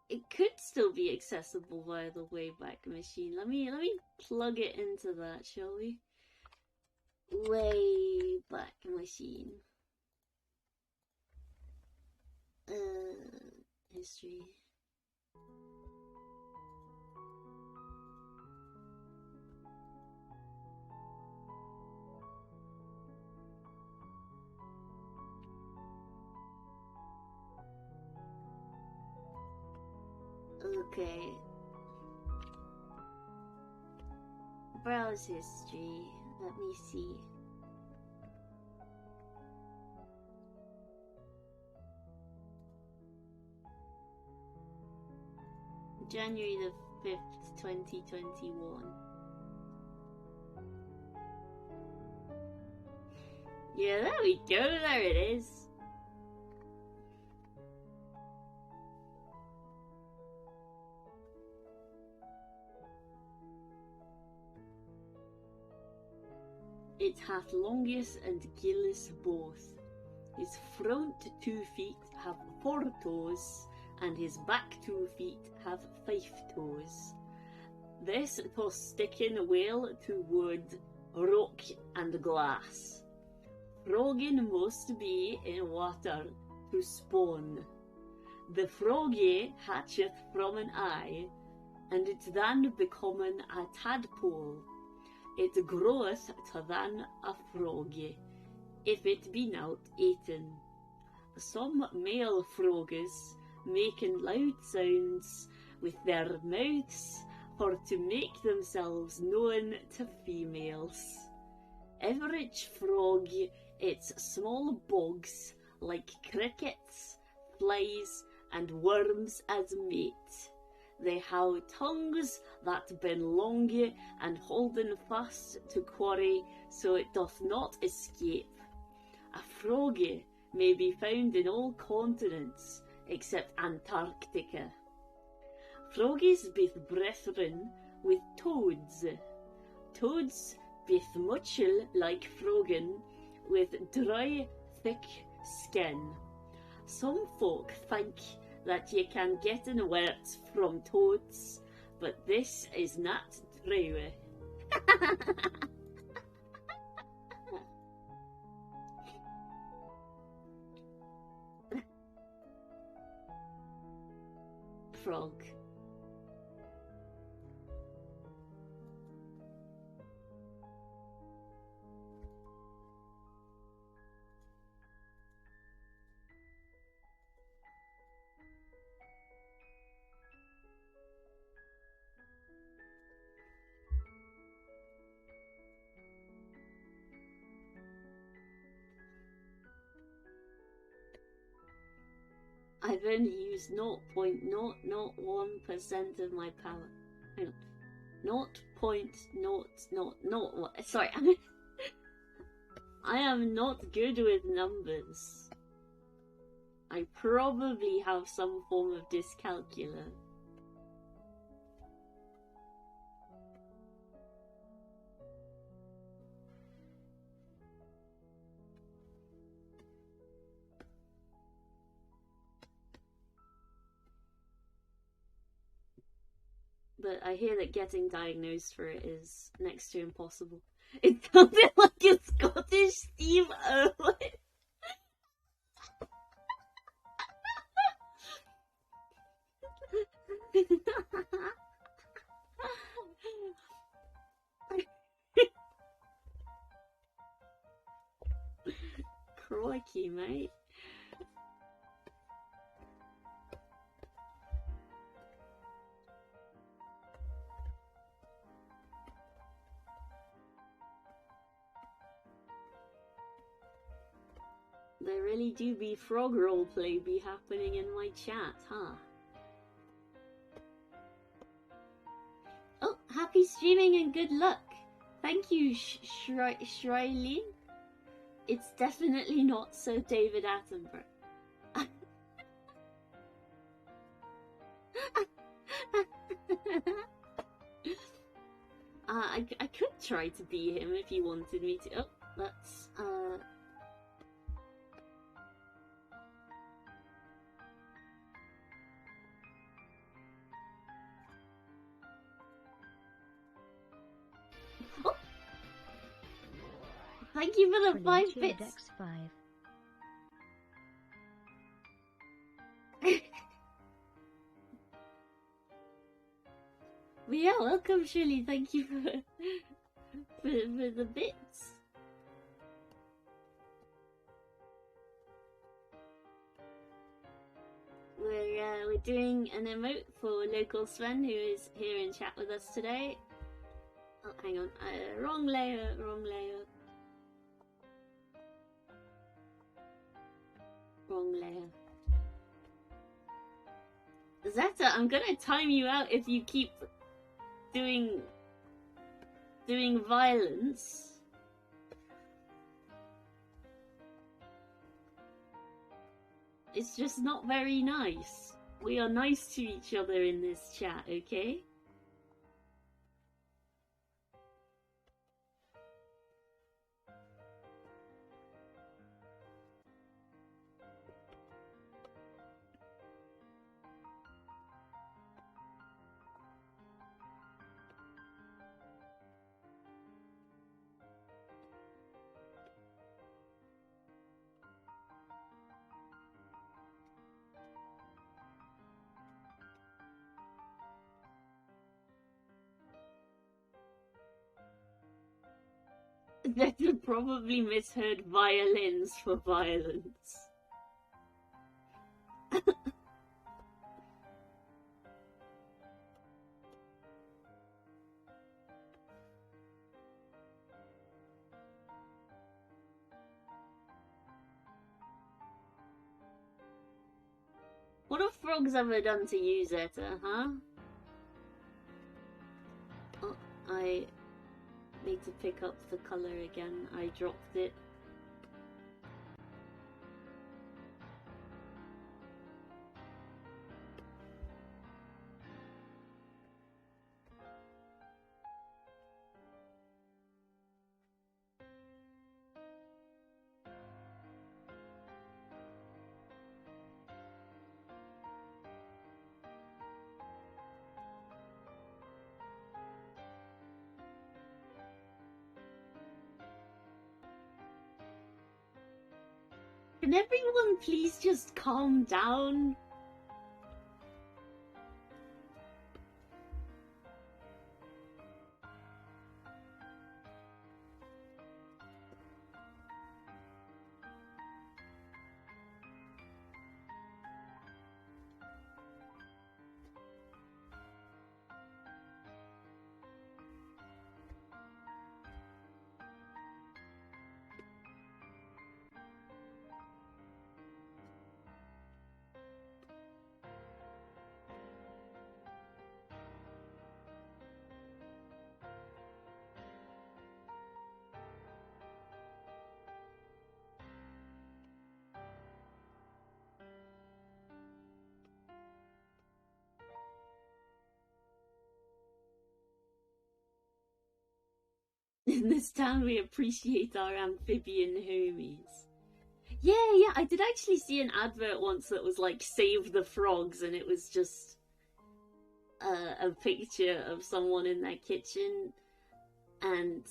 It could still be accessible via the Wayback Machine. Let me plug it into that, shall we? Wayback Machine. History. Okay. Browse history. Let me see. January the 5th, 2021. Yeah, there we go, there it is. It hath longus and gillis both. His front 2 feet have 4 toes, and his back 2 feet have 5 toes. This to sticking well to wood, rock and glass. Froggin must be in water to spawn. The froggy hatcheth from an eye, and it then becoming a tadpole. It groweth to then a froggy, if it be not eaten. Some male frogs making loud sounds with their mouths for to make themselves known to females. Average frog eats small bugs like crickets, flies and worms as meat. They have tongues that been long and holden fast to quarry so it doth not escape. A froggy may be found in all continents except Antarctica. Froggies be brethren with toads. Toads be much like froggen, with dry, thick skin. Some folk think that you can get in words from toads, but this is not true. Frog. I've only used 0.001% of my power. Hang on. 0.000. Sorry, I am not good with numbers. I probably have some form of dyscalculia. But I hear that getting diagnosed for it is next to impossible. It sounded like a Scottish Steve Irwin. Crikey, mate. There really do be frog roleplay be happening in my chat, huh? Oh, happy streaming and good luck! Thank you, Shrilene. It's definitely not Sir David Attenborough. I could try to be him if you wanted me to. Oh, that's Oh! Thank you for the 5 bits. Dex 5. But yeah, welcome, Shirley. Thank you for the bits. We're doing an emote for local Sven, who is here in chat with us today. Oh, hang on, wrong layer. Zeta, I'm gonna time you out if you keep doing violence. It's just not very nice. We are nice to each other in this chat, okay? Zeta probably misheard violins for violence. What have frogs ever done to you, Zeta, huh? Oh, I need to pick up the color again. I dropped it. Can everyone please just calm down? In this town, we appreciate our amphibian homies. Yeah, I did actually see an advert once that was like, save the frogs, and it was just a picture of someone in their kitchen, and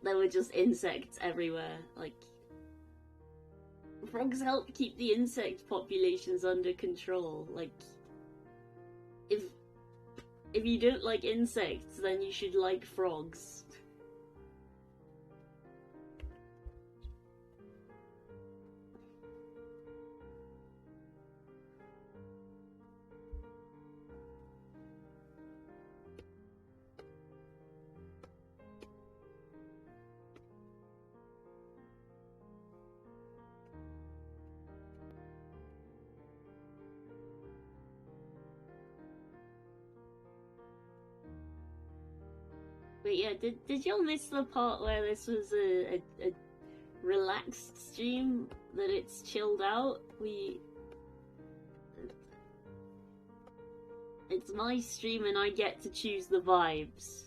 there were just insects everywhere. Like, frogs help keep the insect populations under control. Like, if you don't like insects, then you should like frogs. But yeah, did y'all miss the part where this was a relaxed stream, that it's chilled out? It's my stream and I get to choose the vibes.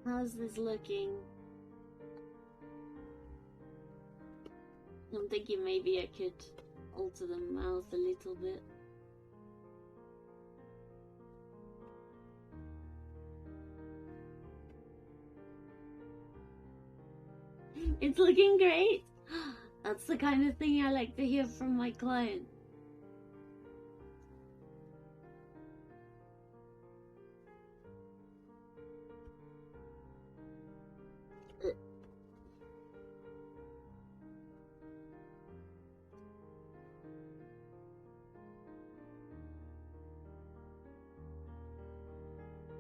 How's this looking? I'm thinking maybe I could alter the mouth a little bit. It's looking great! That's the kind of thing I like to hear from my client.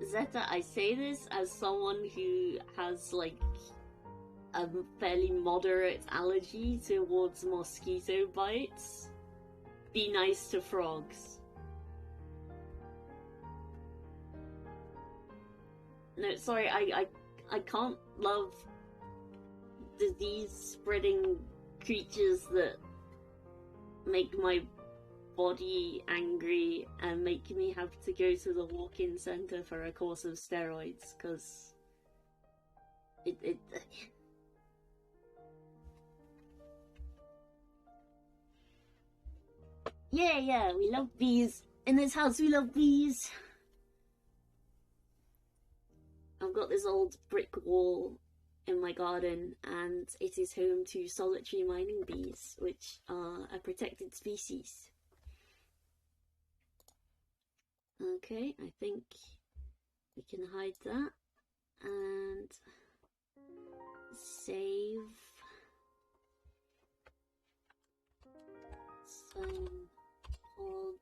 Zeta, I say this as someone who has, like, a fairly moderate allergy towards mosquito bites. Be nice to frogs. No, sorry, I can't love disease-spreading creatures that make my body angry and make me have to go to the walk-in center for a course of steroids, because it yeah, we love bees. In this house, we love bees. I've got this old brick wall in my garden, and it is home to solitary mining bees, which are a protected species. Okay, I think we can hide that and save. Hog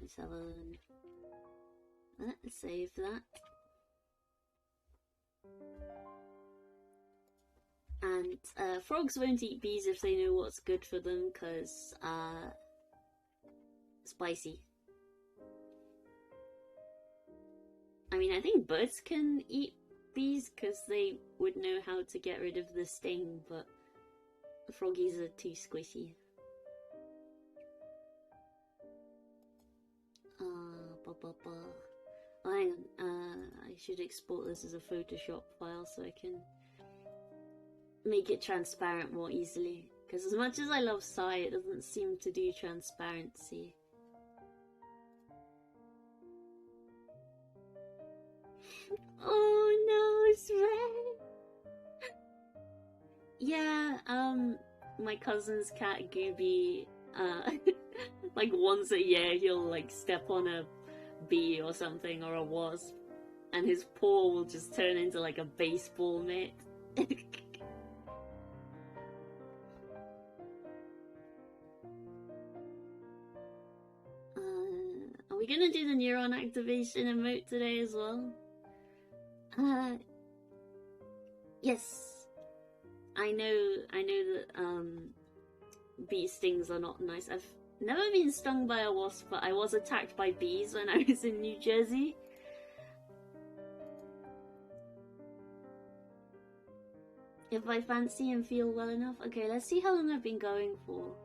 7. Let's save that. And frogs won't eat bees if they know what's good for them, because spicy. I mean, I think birds can eat bees because they would know how to get rid of the sting, but froggies are too squishy. Oh, hang on. I should export this as a Photoshop file so I can make it transparent more easily. Because as much as I love Psy, it doesn't seem to do transparency. Oh no, it's red! Yeah, my cousin's cat Gooby, like once a year he'll like step on a bee or something, or a wasp, and his paw will just turn into like a baseball mitt. Are we gonna do the neuron activation emote today as well? Yes. I know that bee stings are not nice. I've never been stung by a wasp, but I was attacked by bees when I was in New Jersey. If I fancy and feel well enough. Okay, let's see how long I've been going for.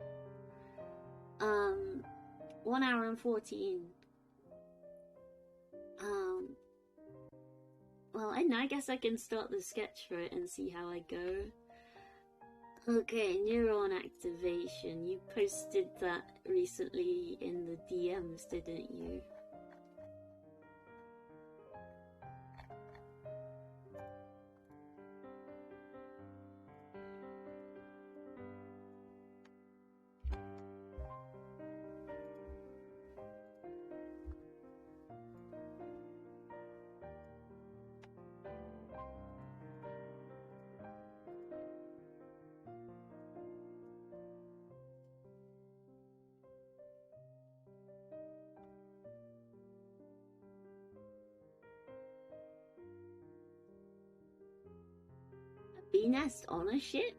1 hour and 14. Well, I guess I can start the sketch for it and see how I go. Okay, neuron activation. You posted that recently in the DMs, didn't you? Bee nest on a ship?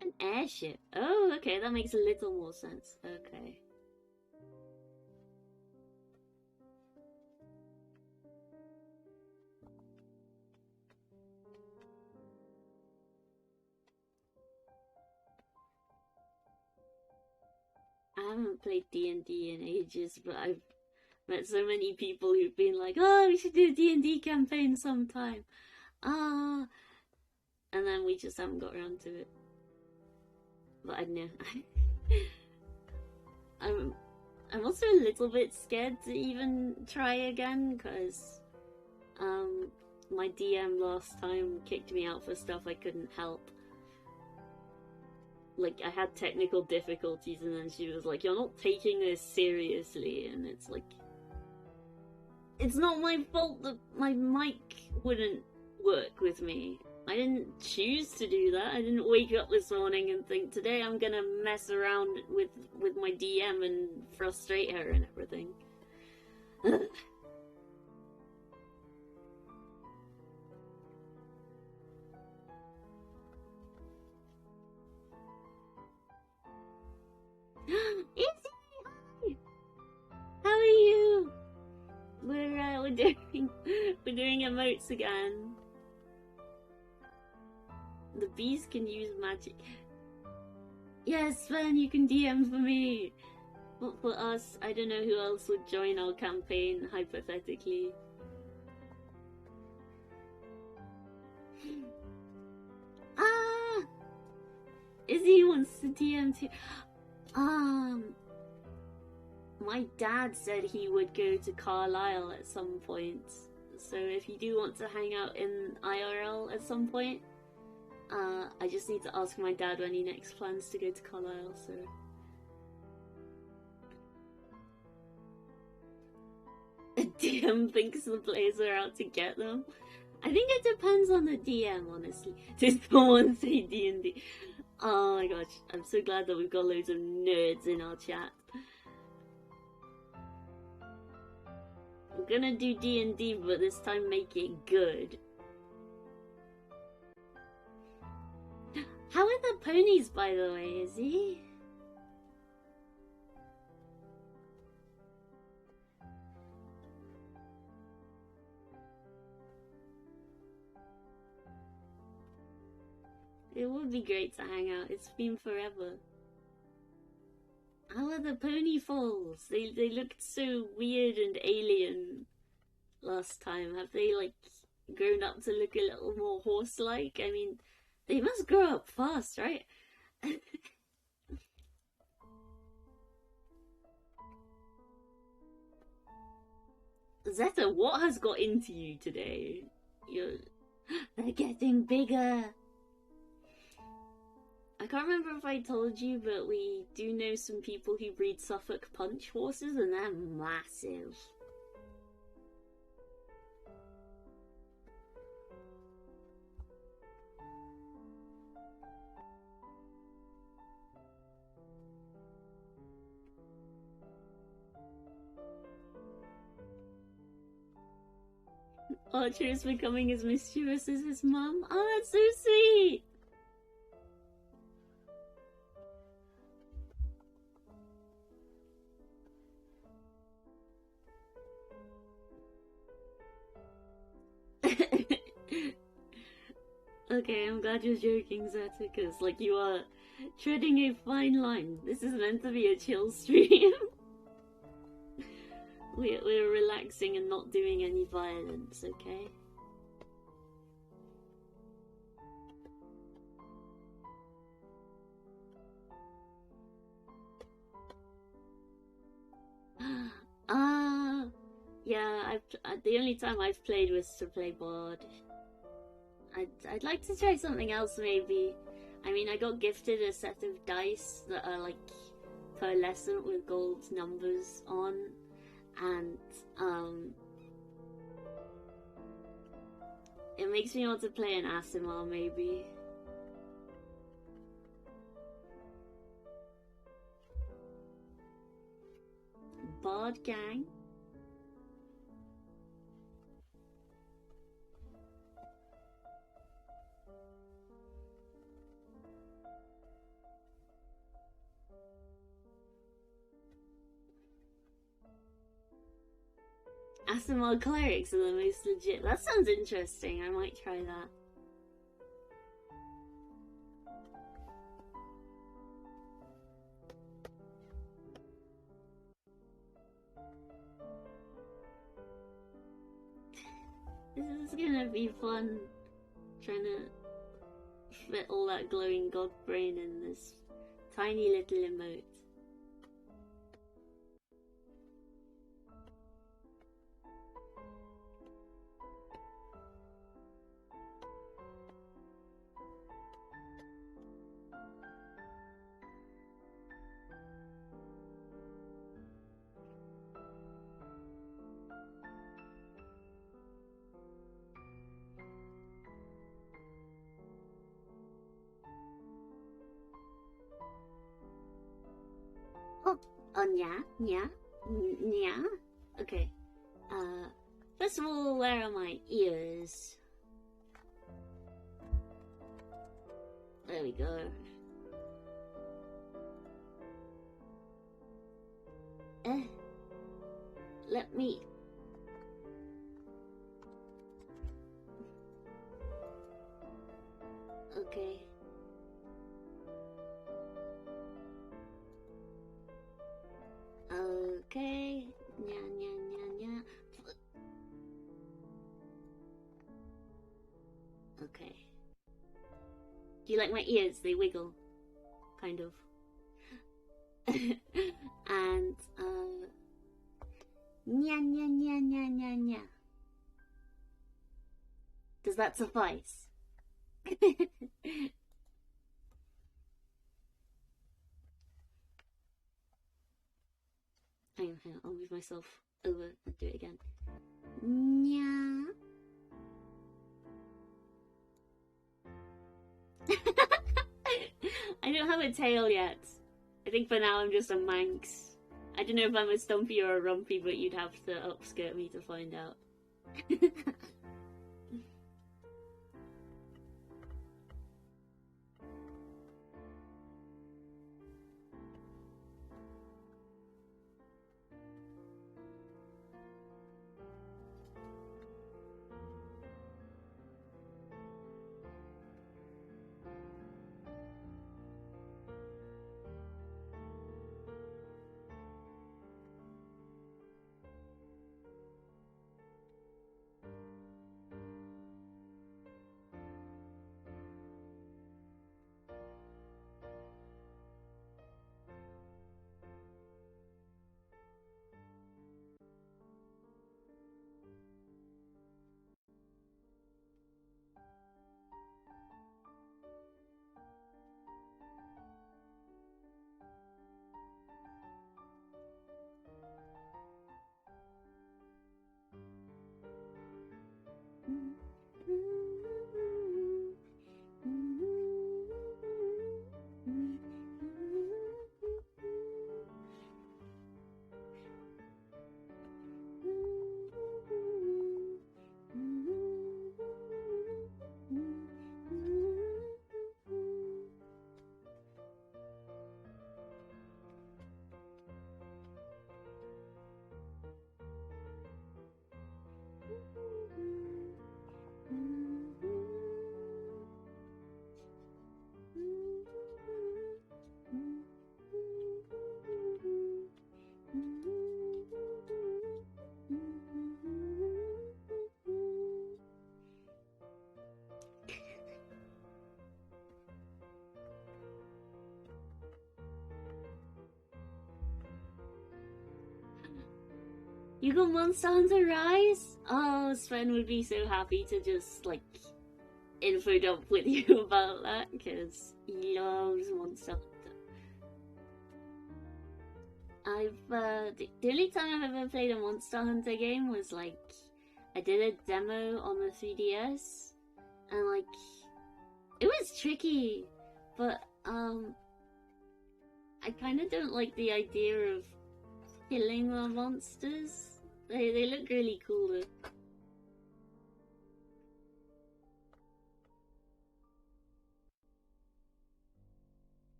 An airship? Oh, okay, that makes a little more sense. Okay. I haven't played D&D in ages, but I've met so many people who've been like, oh, we should do a D&D campaign sometime. And then we just haven't got around to it. But I know. I'm also a little bit scared to even try again, because my DM last time kicked me out for stuff I couldn't help. Like, I had technical difficulties, and then she was like, you're not taking this seriously, and it's like, it's not my fault that my mic wouldn't work with me. I didn't choose to do that. I didn't wake up this morning and think, today I'm gonna mess around with my DM and frustrate her and everything. Izzy, hi! How are you? We're doing emotes again. The bees can use magic. Yes, Sven, you can DM for me. But for us, I don't know who else would join our campaign, hypothetically. Izzy wants to DM too. My dad said he would go to Carlisle at some point. So if you do want to hang out in IRL at some point, I just need to ask my dad when he next plans to go to Carlisle, so... A DM thinks the players are out to get them. I think it depends on the DM, honestly. Did someone say D&D? Oh my gosh, I'm so glad that we've got loads of nerds in our chat. We're gonna do D&D, but this time make it good. How are the ponies, by the way, Izzy? It would be great to hang out. It's been forever. How are the pony foals? They looked so weird and alien last time. Have they, like, grown up to look a little more horse-like? I mean, they must grow up fast, right? Zeta, what has got into you today? They're getting bigger. I can't remember if I told you, but we do know some people who breed Suffolk Punch horses, and they're massive. Archer is becoming as mischievous as his mum. Oh, that's so sweet! Okay, I'm glad you're joking, Zeta, because, like, you are treading a fine line. This is meant to be a chill stream. We're relaxing and not doing any violence, okay? Yeah, the only time I've played was to play Bard. I'd like to try something else, maybe. I mean, I got gifted a set of dice that are, like, pearlescent with gold numbers on, and, it makes me want to play an Aasimar, maybe. Bard gang? Aasimar clerics are the most legit. That sounds interesting. I might try that. This is gonna be fun. Trying to fit all that glowing god brain in this tiny little emote. Yeah. Okay. First of all, where are my ears? There we go. Let me... Okay. Okay. Nya. Okay. Do you like my ears? They wiggle. Kind of. And nya nya nya nya nya nya. Does that suffice? Hang on, I'll move myself over and do it again. Nya. I don't have a tail yet. I think for now I'm just a Manx. I don't know if I'm a Stumpy or a Rumpy, but you'd have to upskirt me to find out. You got Monster Hunter Rise? Oh, Sven would be so happy to just, like, info dump with you about that, because he loves Monster Hunter. The only time I've ever played a Monster Hunter game was, like, I did a demo on the 3DS, and, like, it was tricky, but, I kind of don't like the idea of killing the monsters. They look really cool though.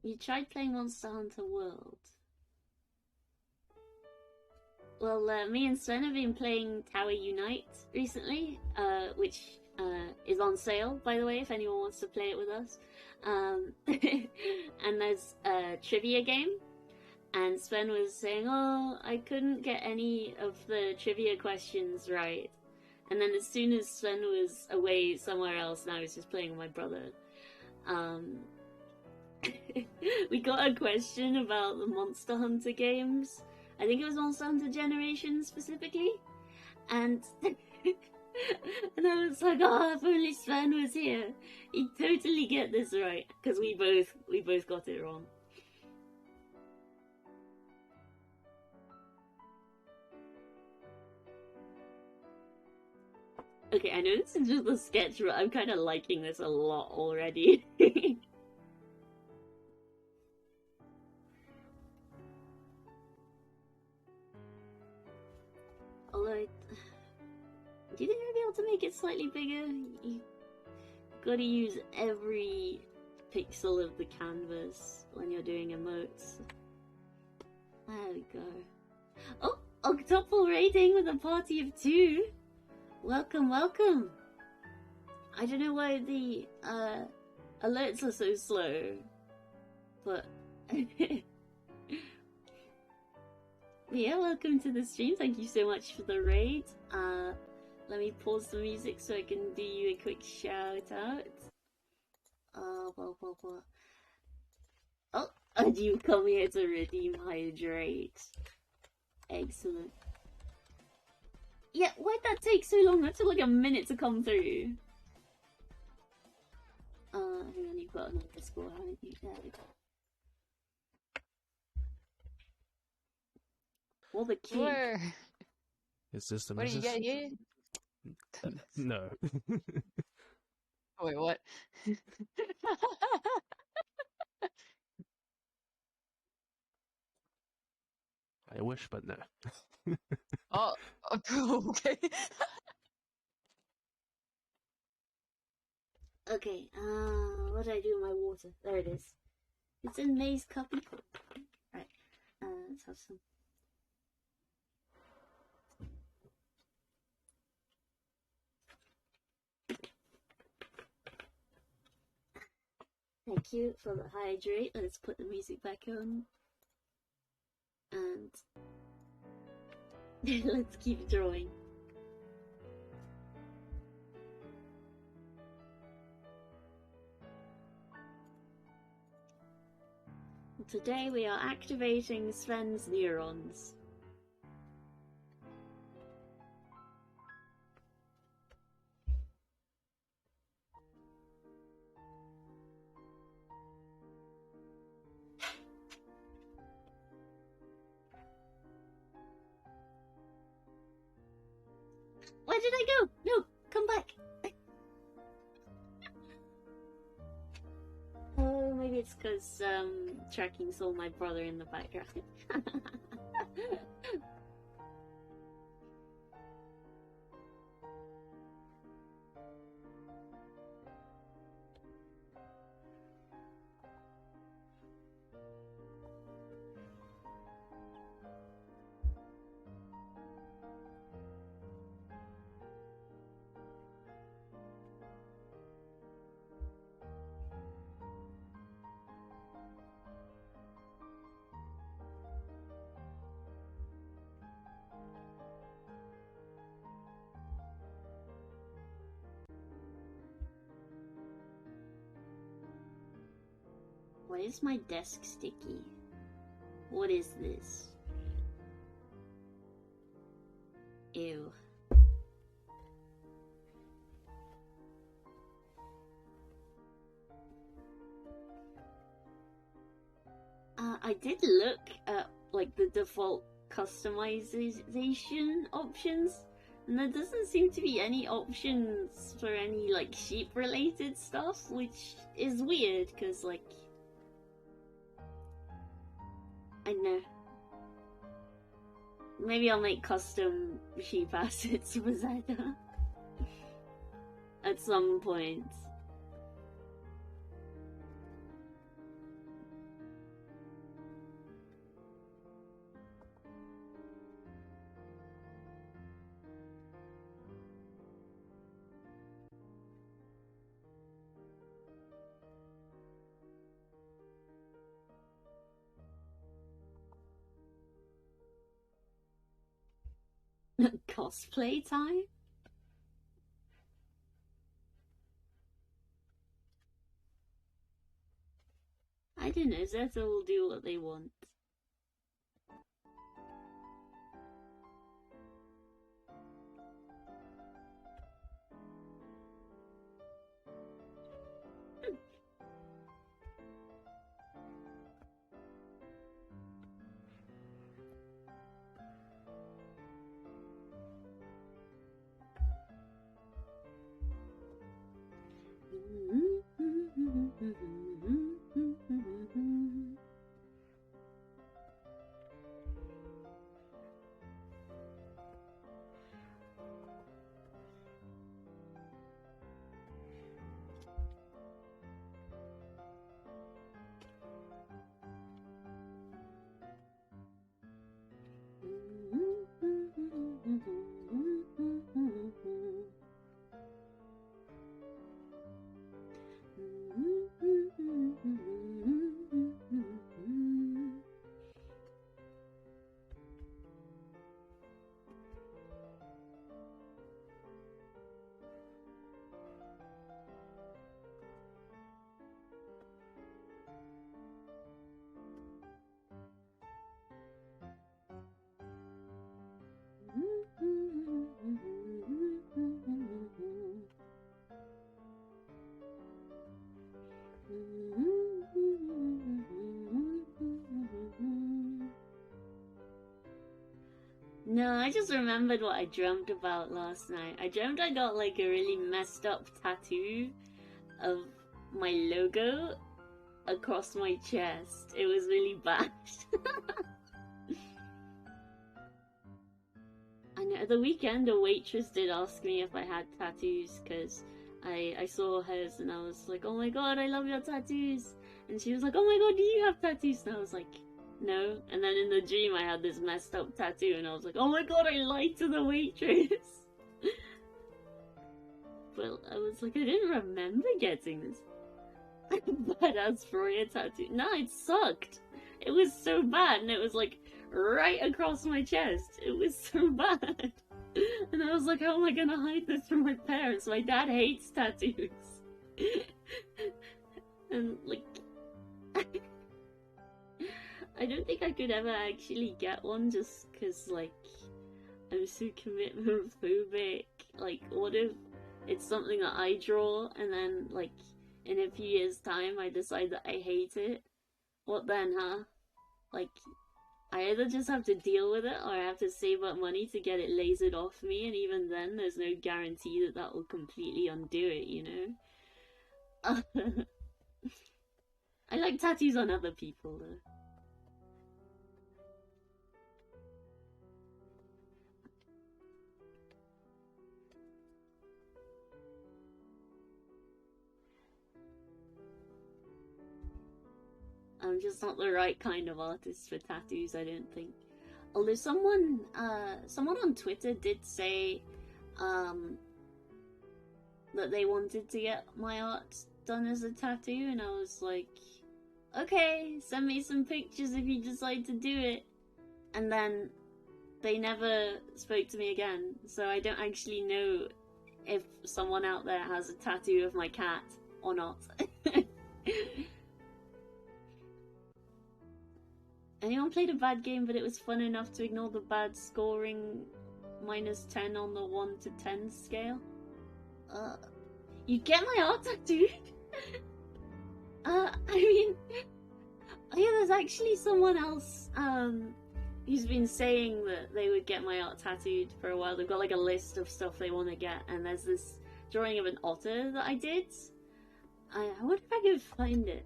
You tried playing Monster Hunter World? Well, me and Sven have been playing Tower Unite recently, which is on sale, by the way, if anyone wants to play it with us. And there's a trivia game. And Sven was saying, oh, I couldn't get any of the trivia questions right. And then as soon as Sven was away somewhere else, and I was just playing with my brother, we got a question about the Monster Hunter games. I think it was Monster Hunter Generations specifically. And and I was like, oh, if only Sven was here. He'd totally get this right. Because we both got it wrong. Okay, I know this is just a sketch, but I'm kind of liking this a lot already. Although, do you think I'd be able to make it slightly bigger? You gotta use every pixel of the canvas when you're doing emotes. There we go. Oh, octuple rating with a party of 2! Welcome, welcome! I don't know why the alerts are so slow, but yeah, welcome to the stream. Thank you so much for the raid. Let me pause the music so I can do you a quick shout out. Oh, And you come here to redeem hydrate. Excellent. Yeah, why'd that take so long? That took like a minute to come through. Hang on, you've got another score, haven't you? There we go. Well, the king. Where? Is this the What do you message? get here? No. Wait, what? I wish, but no. Oh, okay. Okay, what did I do with my water? There it is. It's in May's copy. Right, let's have some. Thank you for the hydrate. Let's put the music back on. And let's keep drawing. Today we are activating Sven's neurons. Where did I go? No, come back. Oh, maybe it's because tracking saw my brother in the background. Why is my desk sticky? What is this? Ew. I did look at like the default customization options, and there doesn't seem to be any options for any like sheep related stuff, which is weird because like I know. Maybe I'll make custom sheep assets for Zelda at some point. Cosplay time? I don't know, Zeta will do what they want. No, I just remembered what I dreamt about last night. I dreamt I got like a really messed up tattoo of my logo across my chest. It was really bad. And at the weekend, a waitress did ask me if I had tattoos because I saw hers and I was like, oh my god, I love your tattoos. And she was like, oh my god, do you have tattoos? And I was like, no. And then in the dream, I had this messed up tattoo and I was like, oh my god, I lied to the waitress. But I was like, I didn't remember getting this badass Freya tattoo. No, it sucked. It was so bad and it was like right across my chest. It was so bad. And I was like, how am I gonna hide this from my parents? My dad hates tattoos. And like, I don't think I could ever actually get one just because like I'm so commitment phobic. Like, what if it's something that I draw and then like in a few years time I decide that I hate it? What then, huh? Like, I either just have to deal with it or I have to save up money to get it lasered off me, and even then there's no guarantee that that will completely undo it, you know? I like tattoos on other people though. I'm just not the right kind of artist for tattoos, I don't think. Although someone on Twitter did say, that they wanted to get my art done as a tattoo, and I was like, okay, send me some pictures if you decide to do it. And then they never spoke to me again, so I don't actually know if someone out there has a tattoo of my cat or not. Anyone played a bad game but it was fun enough to ignore the bad scoring -10 on the 1 to 10 scale? You get my art tattooed? I mean, yeah, there's actually someone else, who's been saying that they would get my art tattooed for a while. They've got like a list of stuff they want to get, and there's this drawing of an otter that I did. I wonder if I could find it.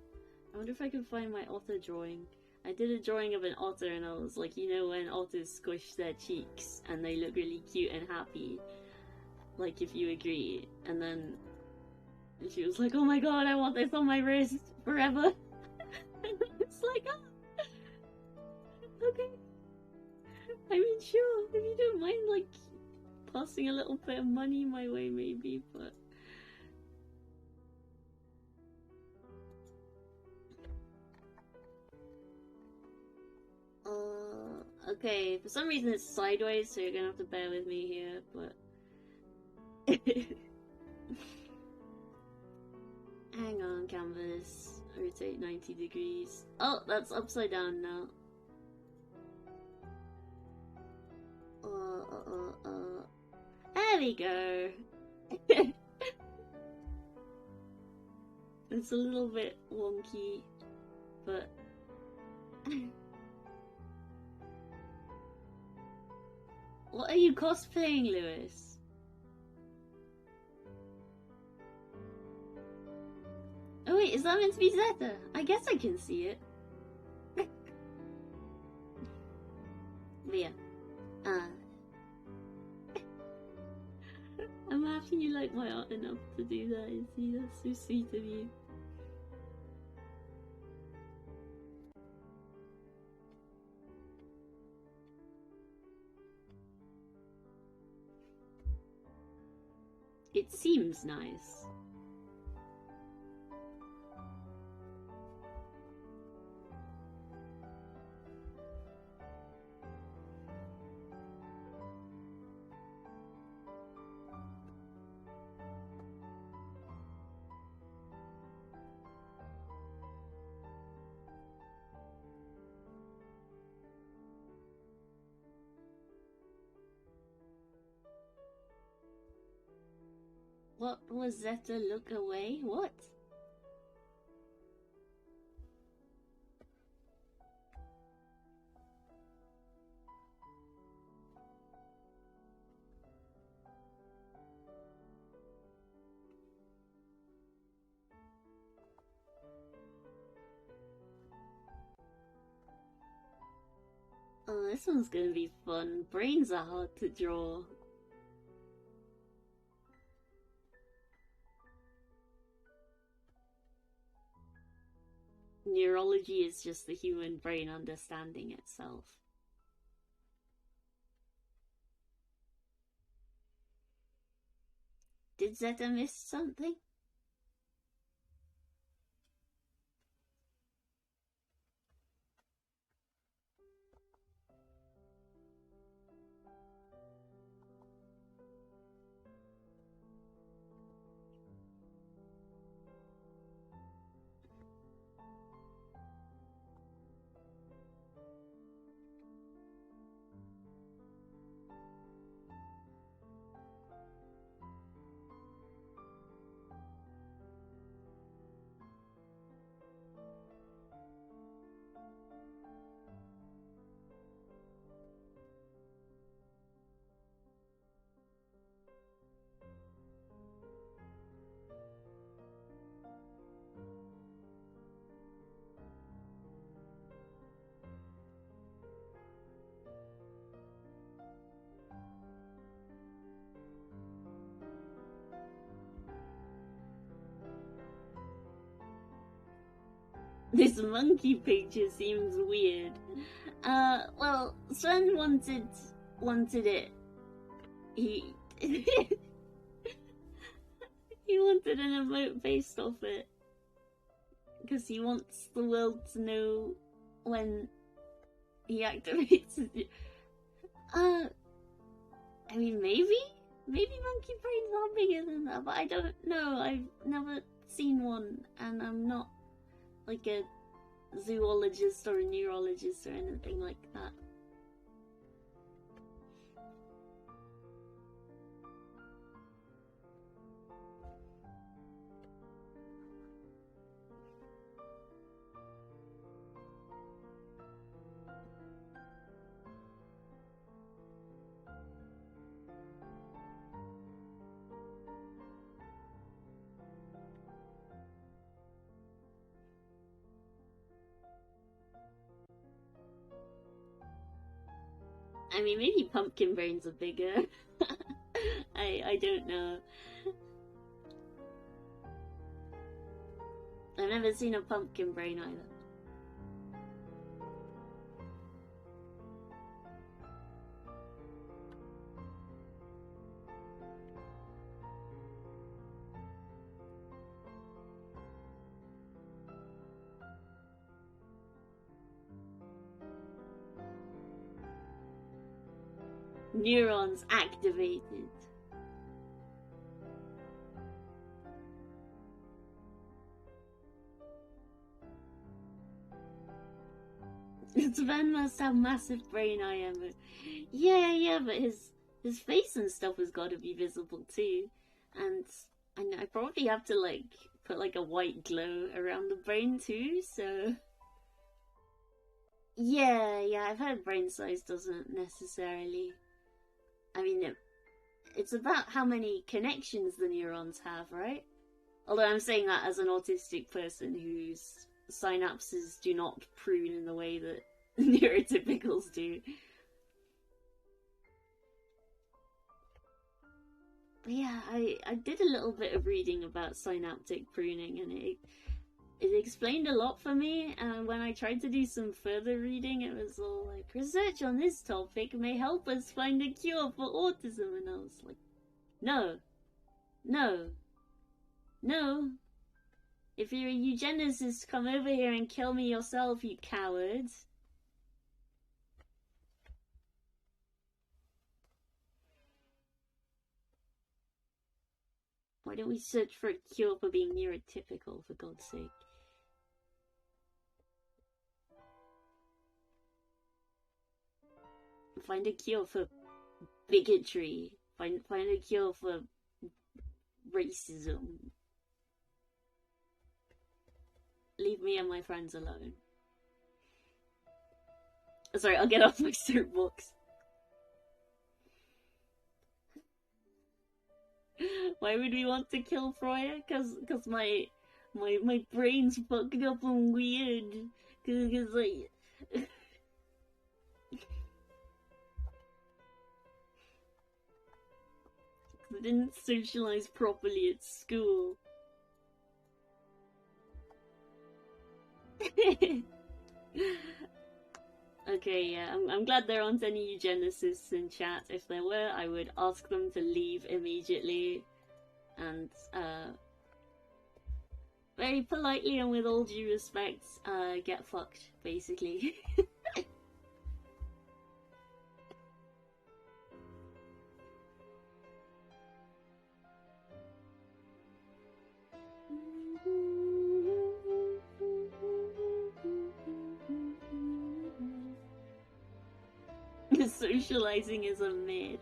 I wonder if I could find my otter drawing. I did a drawing of an otter and I was like, you know when otters squish their cheeks and they look really cute and happy? Like, if you agree. And then she was like, oh my god, I want this on my wrist forever. And it's like, oh, okay. I mean, sure, if you don't mind, like, passing a little bit of money my way, maybe, but... Okay, for some reason it's sideways, so you're gonna have to bear with me here, but... Hang on, canvas. Rotate 90 degrees. Oh, that's upside down now. There we go. It's a little bit wonky, but... What are you cosplaying, Lewis? Oh wait, is that meant to be Zeta? I guess I can see it. But yeah. I'm happy you like my art enough to do that, Izzy. That's so sweet of you. It seems nice. What was Zeta look away? What? Oh, this one's gonna be fun. Brains are hard to draw. Neurology is just the human brain understanding itself. Did Zeta miss something? This monkey picture seems weird. Well, Sven wanted it. He he wanted an emote based off it because he wants the world to know when he activates it. I mean, maybe monkey brains are bigger than that, but I don't know. I've never seen one, and I'm not like a zoologist or a neurologist or anything like that. I mean, maybe pumpkin brains are bigger. I don't know. I've never seen a pumpkin brain either. Neurons activated. Sven must have massive brain IM. Yeah, but his face and stuff has got to be visible too. And I probably have to like put like a white glow around the brain too, so yeah, I've heard brain size doesn't necessarily. I mean, it's about how many connections the neurons have, right? Although I'm saying that as an autistic person whose synapses do not prune in the way that neurotypicals do. But yeah, I did a little bit of reading about synaptic pruning, and it explained a lot for me, and when I tried to do some further reading, it was all like, research on this topic may help us find a cure for autism, and I was like, no. If you're a eugenicist, come over here and kill me yourself, you cowards. Why don't we search for a cure for being neurotypical, for God's sake? Find a cure for bigotry. Find a cure for racism. Leave me and my friends alone. Sorry, I'll get off my soapbox. Why would we want to kill Freya? Cause my brain's fucked up and weird. Cause like didn't socialize properly at school. Okay, yeah, I'm glad there aren't any eugenicists in chat. If there were, I would ask them to leave immediately and, very politely and with all due respect, get fucked, basically. Socializing is a myth.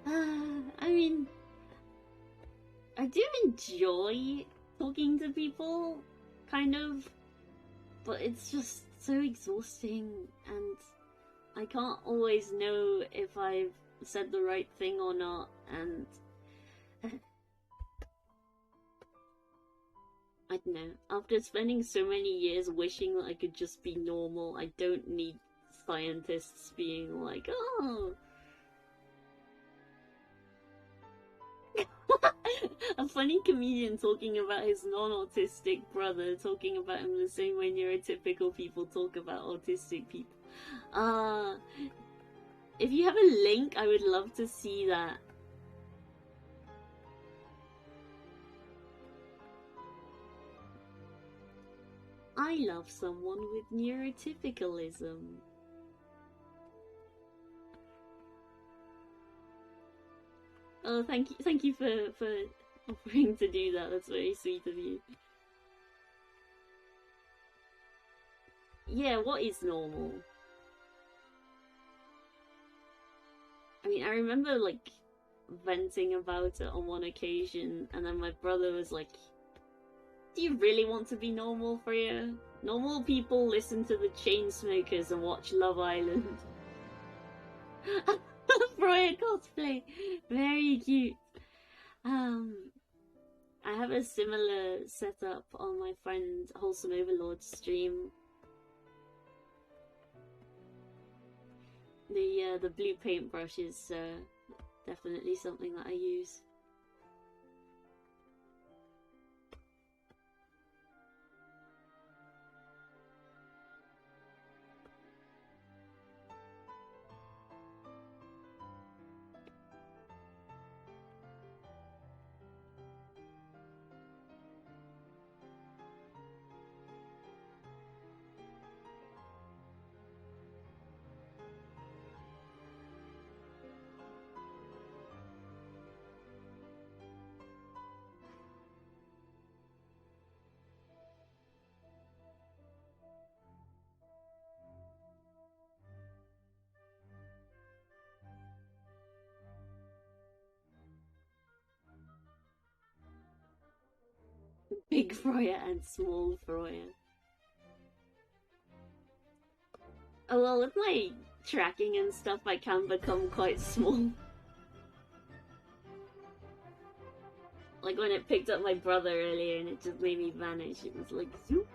I mean, I do enjoy talking to people, kind of, but it's just so exhausting, and I can't always know if I've said the right thing or not, and I don't know, after spending so many years wishing that I could just be normal, I don't need scientists being like, oh... A funny comedian talking about his non-autistic brother, talking about him the same way neurotypical people talk about autistic people. If you have a link, I would love to see that. I love someone with neurotypicalism. Oh, thank you for offering to do that. That's very sweet of you. Yeah, what is normal? I mean, I remember, like, venting about it on one occasion, and then my brother was like, do you really want to be normal, Freya? Normal people listen to the Chainsmokers and watch Love Island. Freya cosplay! Very cute. I have a similar setup on my friend Wholesome Overlord's stream. The blue paintbrush is definitely something that I use. Big Freya and small Freya. Oh well, with my tracking and stuff, I can become quite small. Like when it picked up my brother earlier and it just made me vanish, it was like, zoop.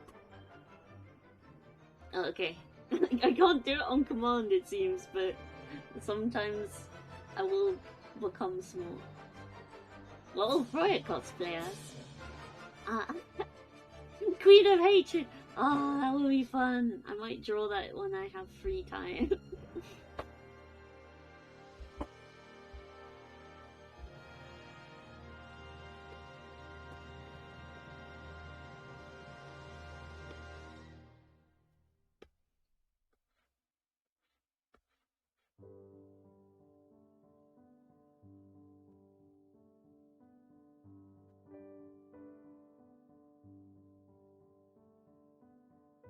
Oh, okay. I can't do it on command, it seems, but sometimes I will become small. Well, Freya cosplayer. Queen of Hatred! Oh, that will be fun. I might draw that when I have free time.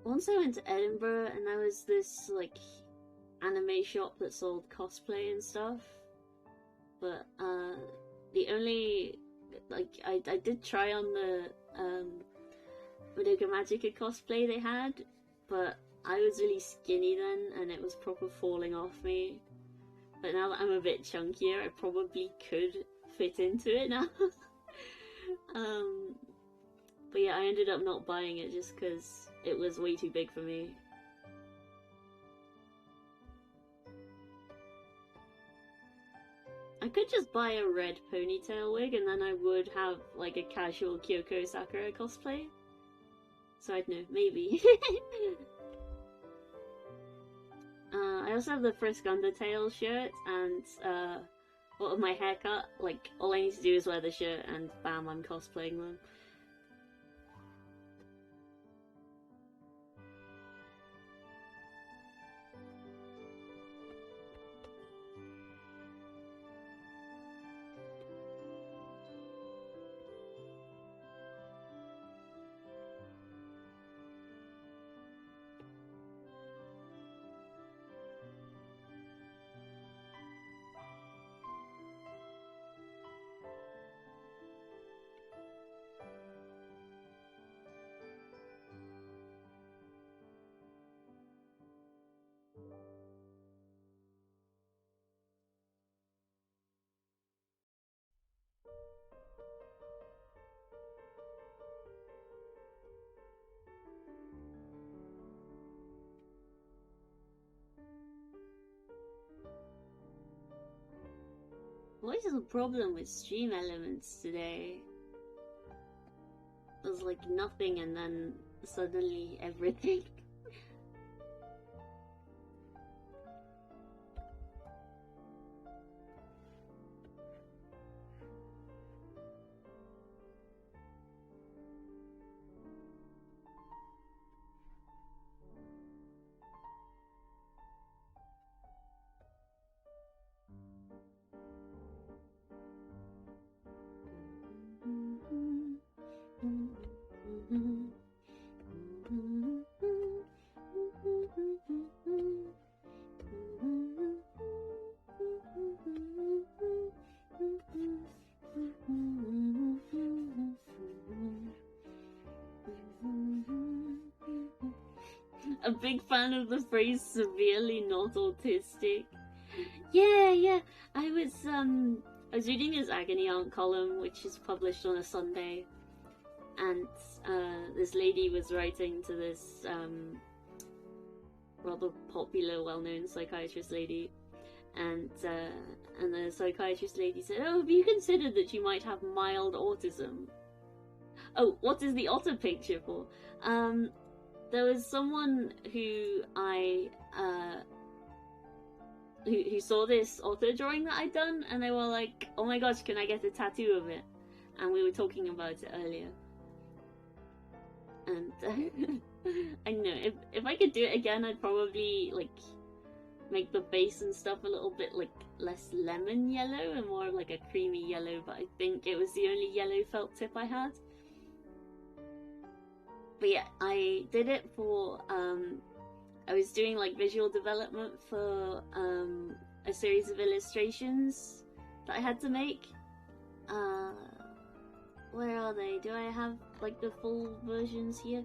Once I went to Edinburgh and there was this, like, anime shop that sold cosplay and stuff. But, the only, like, I did try on the, Madoka Magica cosplay they had, but I was really skinny then and it was proper falling off me. But now that I'm a bit chunkier, I probably could fit into it now. But yeah, I ended up not buying it just because it was way too big for me. I I could just buy a red ponytail wig and then I would have like a casual Kyoko Sakura cosplay. So I don't know, maybe. I also have the Frisk Undertale shirt and what of my haircut. Like, all I need to do is wear the shirt and bam, I'm cosplaying them. What is the problem with stream elements today? There's like nothing and then suddenly everything. A big fan of the phrase severely not autistic. Yeah. I was reading his Agony Aunt column, which is published on a Sunday, and this lady was writing to this rather popular, well-known psychiatrist lady, and the psychiatrist lady said, "Oh, have you considered that you might have mild autism?" Oh, what is the otter picture for? There was someone who who saw this otter drawing that I'd done, and they were like, "Oh my gosh, can I get a tattoo of it?" And we were talking about it earlier. And I know if I could do it again, I'd probably like make the face and stuff a little bit like less lemon yellow and more like a creamy yellow. But I think it was the only yellow felt tip I had. But yeah, I did it for I was doing like visual development for a series of illustrations that I had to make. Where are they? Do I have like the full versions here?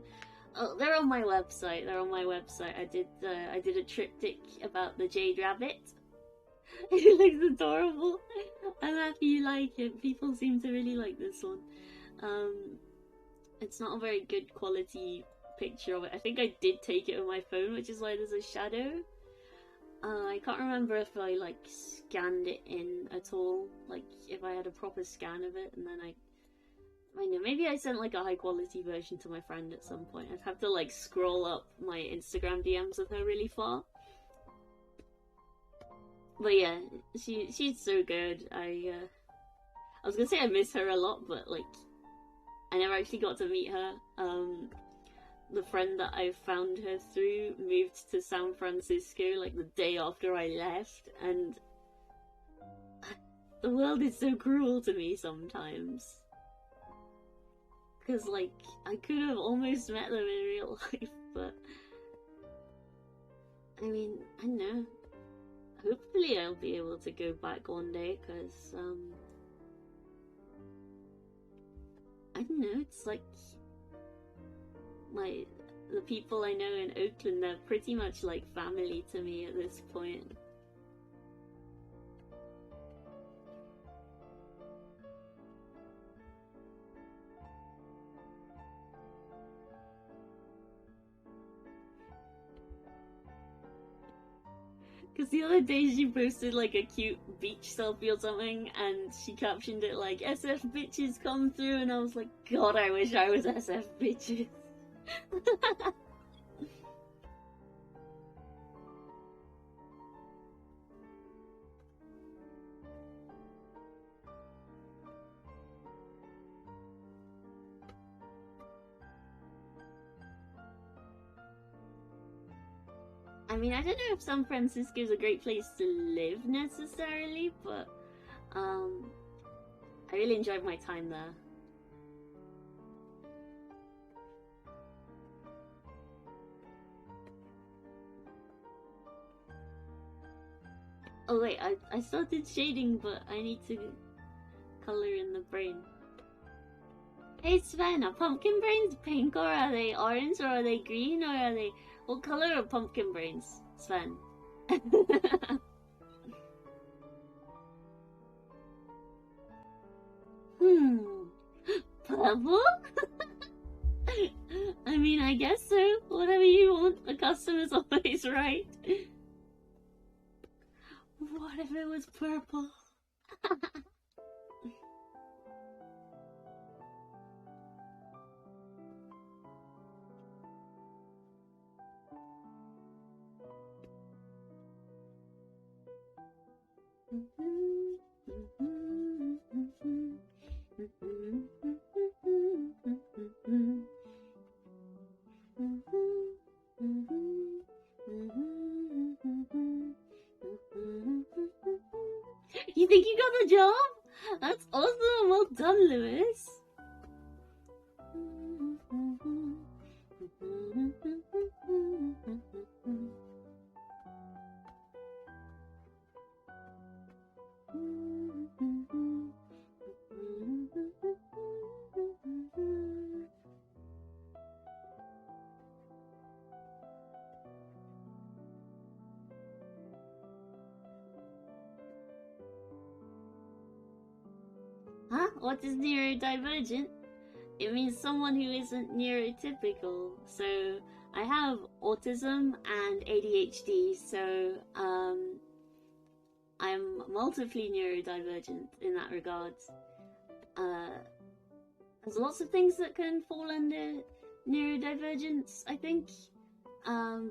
Oh, they're on my website. I did a triptych about the Jade Rabbit. It looks adorable. I'm happy you like it. People seem to really like this one. It's not a very good quality picture of it. I think I did take it with my phone, which is why there's a shadow. I can't remember if I like scanned it in at all, like if I had a proper scan of it, and then I know, maybe I sent like a high quality version to my friend at some point. I'd have to like scroll up my Instagram DMs of her really far. But yeah, she's so good. I was gonna say I miss her a lot, but like I never actually got to meet her. The friend that I found her through moved to San Francisco like the day after I left, and the world is so cruel to me sometimes. Because, like, I could have almost met them in real life, but I mean, I don't know. Hopefully I'll be able to go back one day, because, I don't know, it's like the people I know in Oakland, they're pretty much like family to me at this point. Because the other day she posted like a cute beach selfie or something, and she captioned it like SF bitches come through, and I was like, God, I wish I was SF bitches. I mean, I don't know if San Francisco is a great place to live necessarily, but I really enjoyed my time there. Oh wait, I started shading, but I need to color in the brain. Hey Sven, are pumpkin brains pink, or are they orange, or are they green, or are they... What color are pumpkin brains, Sven? Purple? I mean, I guess so. Whatever you want, the customer's always right. What if it was purple? You think you got the job? That's awesome! Well done, Lewis! Huh? What is neurodivergent? It means someone who isn't neurotypical. So I have autism and ADHD, so I'm multiply neurodivergent in that regard. There's lots of things that can fall under neurodivergence, I think. I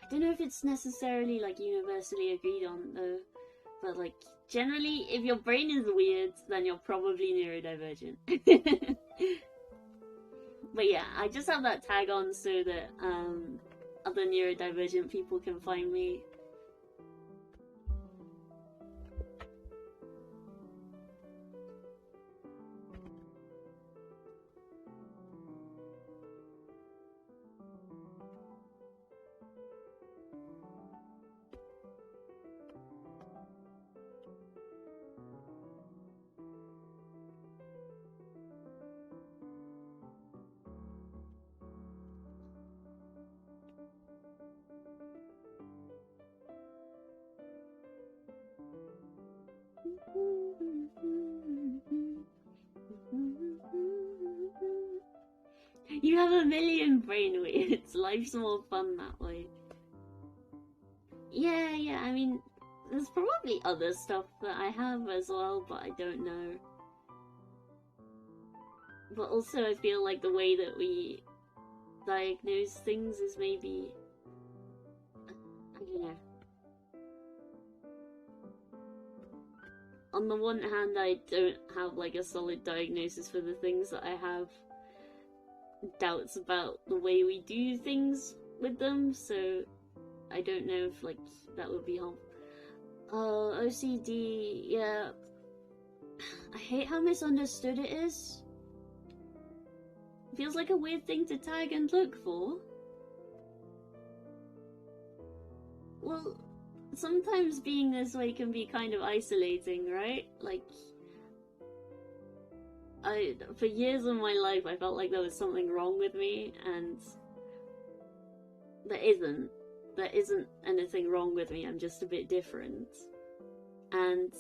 don't know if it's necessarily like universally agreed on though, but like generally if your brain is weird then you're probably neurodivergent. But yeah, I just have that tag on so that other neurodivergent people can find me. You have a million brain weirds. Life's more fun that way. Yeah, I mean, there's probably other stuff that I have as well, but I don't know. But also I feel like the way that we diagnose things is maybe... I don't know. On the one hand, I don't have like a solid diagnosis for the things that I have doubts about the way we do things with them, so I don't know if like that would be helpful. OCD, yeah. I hate how misunderstood it is. It feels like a weird thing to tag and look for. Well, sometimes being this way can be kind of isolating, right? Like, for years of my life, I felt like there was something wrong with me, and there isn't. There isn't anything wrong with me, I'm just a bit different. And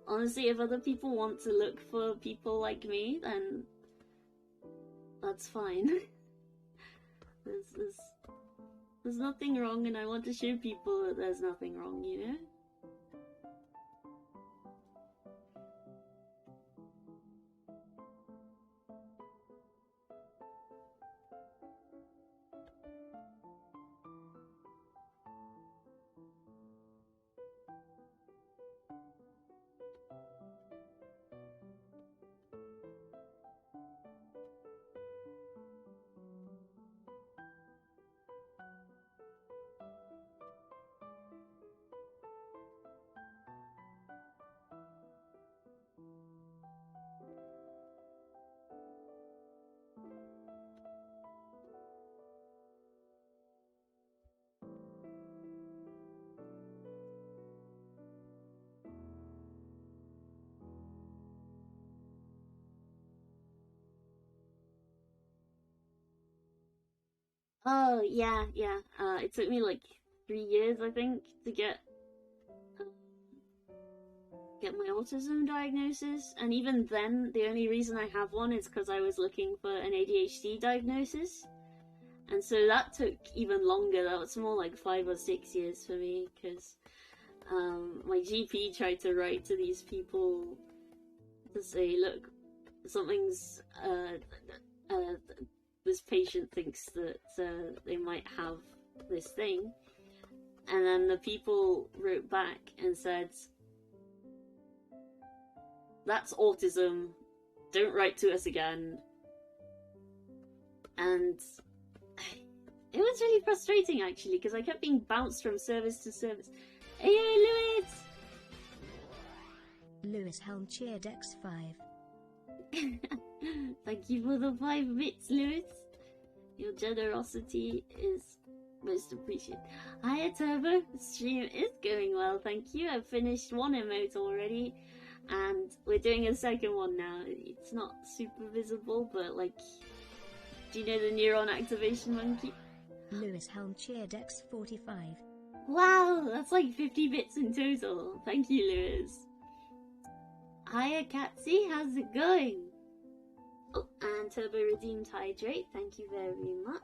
honestly, if other people want to look for people like me, then that's fine. There's nothing wrong, and I want to show people that there's nothing wrong, you know? Oh, yeah, yeah. It took me like 3 years, I think, to get my autism diagnosis, and even then, the only reason I have one is because I was looking for an ADHD diagnosis, and so that took even longer. That was more like 5 or 6 years for me, because my GP tried to write to these people to say, look, something's this patient thinks that they might have this thing, and then the people wrote back and said, that's autism, don't write to us again. And it was really frustrating, actually, because I kept being bounced from service to service. Hey, Lewis! Lewis Helm cheered X5. Thank you for the 5 bits, Lewis. Your generosity is most appreciated. Hiya, Turbo. The stream is going well, thank you. I've finished one emote already, and we're doing a second one now. It's not super visible, but like, do you know the neuron activation monkey? Lewis Helm cheered X45. Wow, that's like 50 bits in total. Thank you, Lewis. Hiya, Katsy. How's it going? Oh, and Turbo redeemed hydrate. Thank you very much.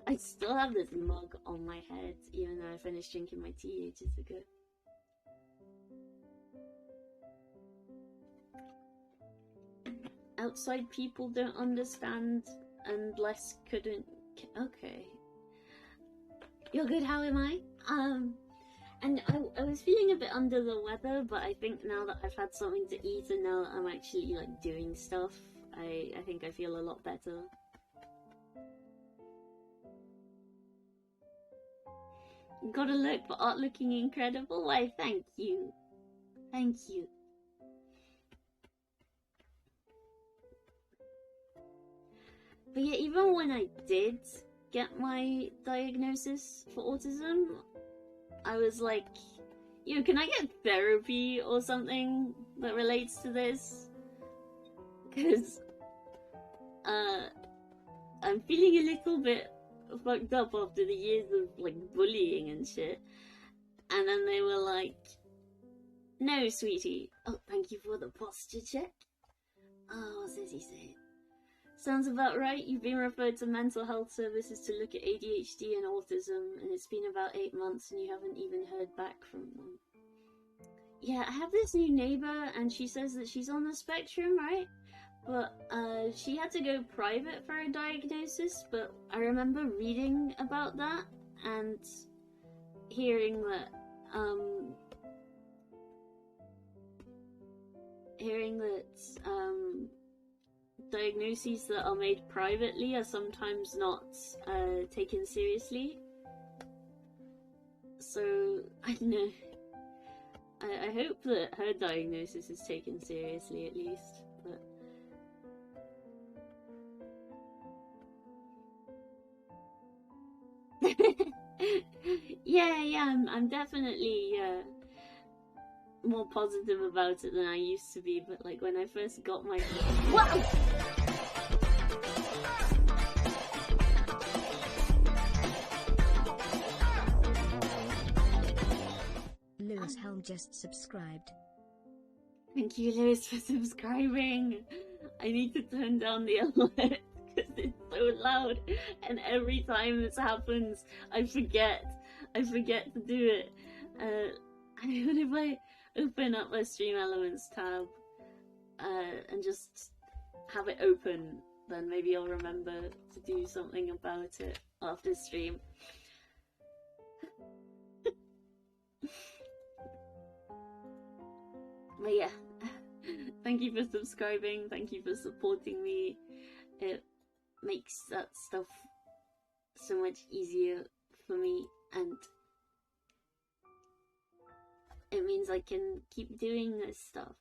I still have this mug on my head, even though I finished drinking my tea ages ago. Outside people don't understand unless couldn't. Okay. You're good, how am I? And I was feeling a bit under the weather, but I think now that I've had something to eat and now that I'm actually like doing stuff, I think I feel a lot better. Got a look, but art looking incredible. Why, thank you. Thank you. But yeah, even when I did get my diagnosis for autism, I was like, you know, can I get therapy or something that relates to this? Because I'm feeling a little bit fucked up after the years of like bullying and shit. And then they were like, no, sweetie. Oh, thank you for the posture check. Oh, what does he say? Sounds about right. You've been referred to mental health services to look at ADHD and autism, and it's been about 8 months and you haven't even heard back from them. Yeah, I have this new neighbor and she says that she's on the spectrum, right? But she had to go private for a diagnosis, but I remember reading about that and hearing that diagnoses that are made privately are sometimes not taken seriously. So, I don't know. I hope that her diagnosis is taken seriously at least, but... yeah, I'm definitely more positive about it than I used to be, but like when I first got my... Whoa! Lewis Helm just subscribed. Thank you, Lewis, for subscribing. I need to turn down the alert It's so loud, and every time this happens, I forget to do it. And even if I open up my Stream Elements tab, and just have it open, then maybe I'll remember to do something about it after stream. But yeah, thank you for subscribing, thank you for supporting me. It makes that stuff so much easier for me, and it means I can keep doing this stuff.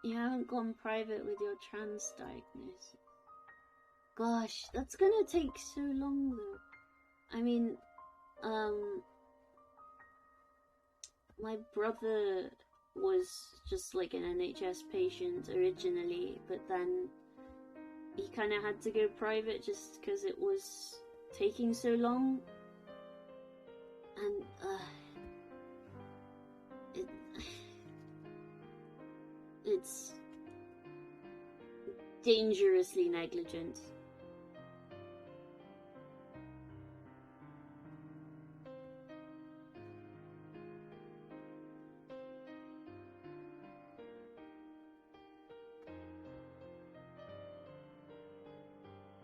You haven't gone private with your trans diagnosis. Gosh, that's gonna take so long though. I mean, my brother was just like an NHS patient originally, but then he kind of had to go private just because it was taking so long. And, it's dangerously negligent.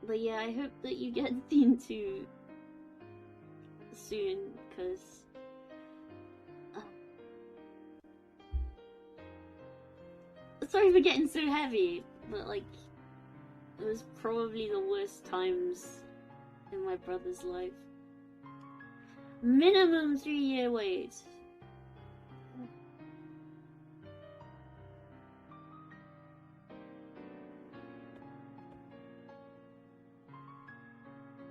But yeah, I hope that you get seen to soon, because sorry for getting so heavy, but like, it was probably the worst times in my brother's life. Minimum 3-year wait.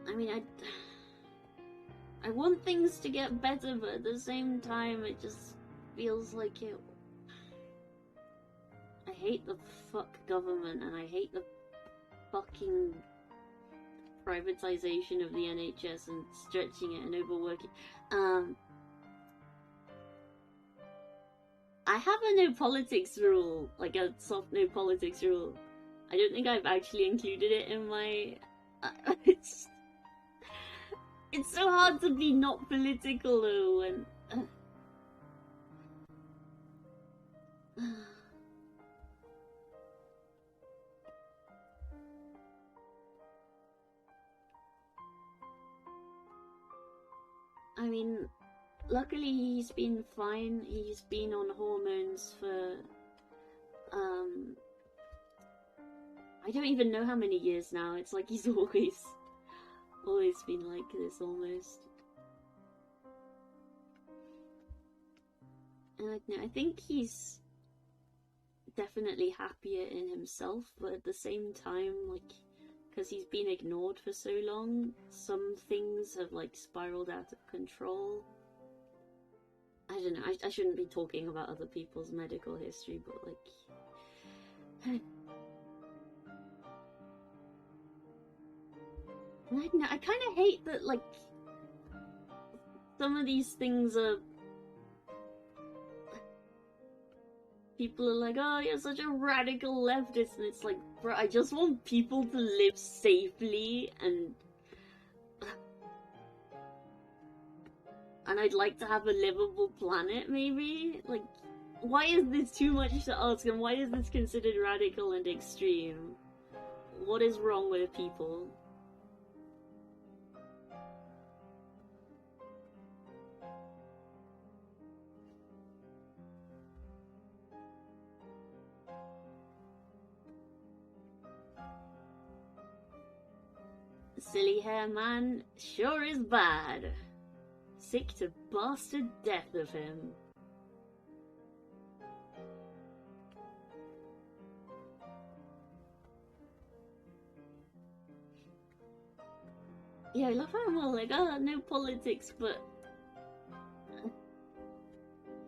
I mean, I want things to get better, but at the same time, it just feels like it. I hate the fuck government, and I hate the fucking privatization of the NHS and stretching it and overworking. I have a no politics rule, like a soft no politics rule. I don't think I've actually included it in my. It's so hard to be not political though, and I mean, luckily he's been fine. He's been on hormones for I don't even know how many years now. It's like he's always been like this almost. And I think he's definitely happier in himself, but at the same time, like, because he's been ignored for so long, some things have like spiraled out of control. I don't know, I shouldn't be talking about other people's medical history, but like I kind of hate that, like, some of these things are. People are like, oh, you're such a radical leftist, and it's like, bro, I just want people to live safely, and I'd like to have a livable planet, maybe? Like, why is this too much to ask, and why is this considered radical and extreme? What is wrong with people? Silly hair man sure is bad. Sick to bastard death of him. Yeah, I love how I'm all like, oh, no politics, but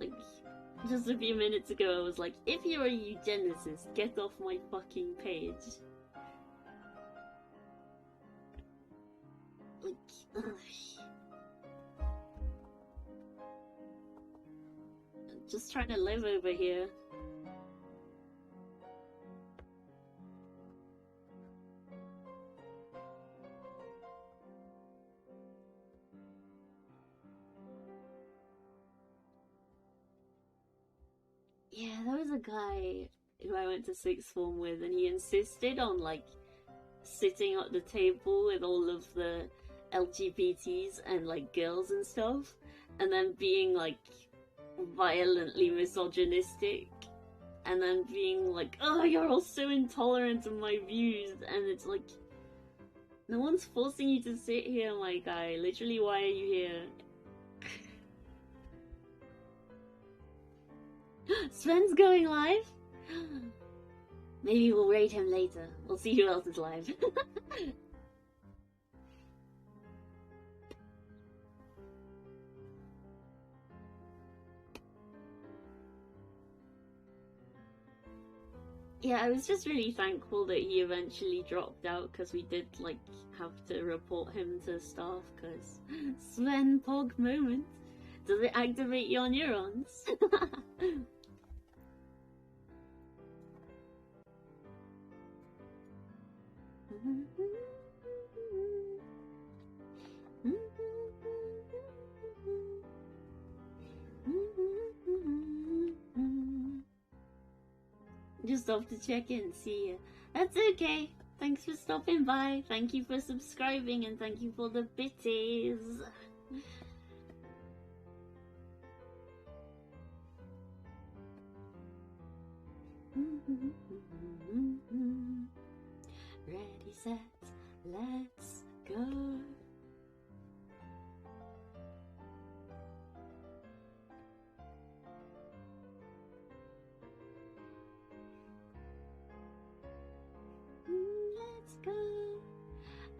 like, just a few minutes ago I was like, if you're a eugenicist, get off my fucking page. Like, ugh. Just trying to live over here. Yeah, there was a guy who I went to sixth form with, and he insisted on like sitting at the table with all of the LGBTs and like girls and stuff, and then being like violently misogynistic, and then being like, oh, you're all so intolerant of my views, and it's like, no one's forcing you to sit here, my guy. Literally, why are you here? Sven's going live? Maybe we'll raid him later. We'll see who else is live. Yeah, I was just really thankful that he eventually dropped out, because we did like have to report him to staff, because Sven Pog moment. Does it activate your neurons? Just off to check in, see ya. That's okay. Thanks for stopping by. Thank you for subscribing, and thank you for the bitties. Ready, set, let's go. Let's go.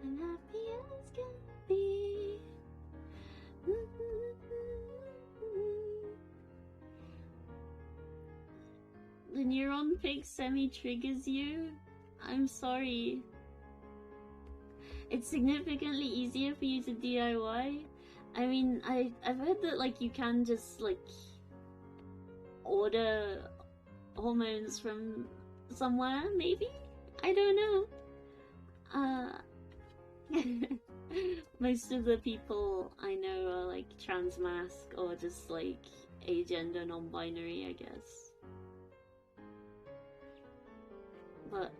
I'm happy as can be. The neuron pick semi-triggers you? I'm sorry. It's significantly easier for you to DIY. I mean, I've heard that like you can just like order hormones from somewhere, maybe? I don't know. Most of the people I know are like transmasc or just like agender non-binary, I guess. But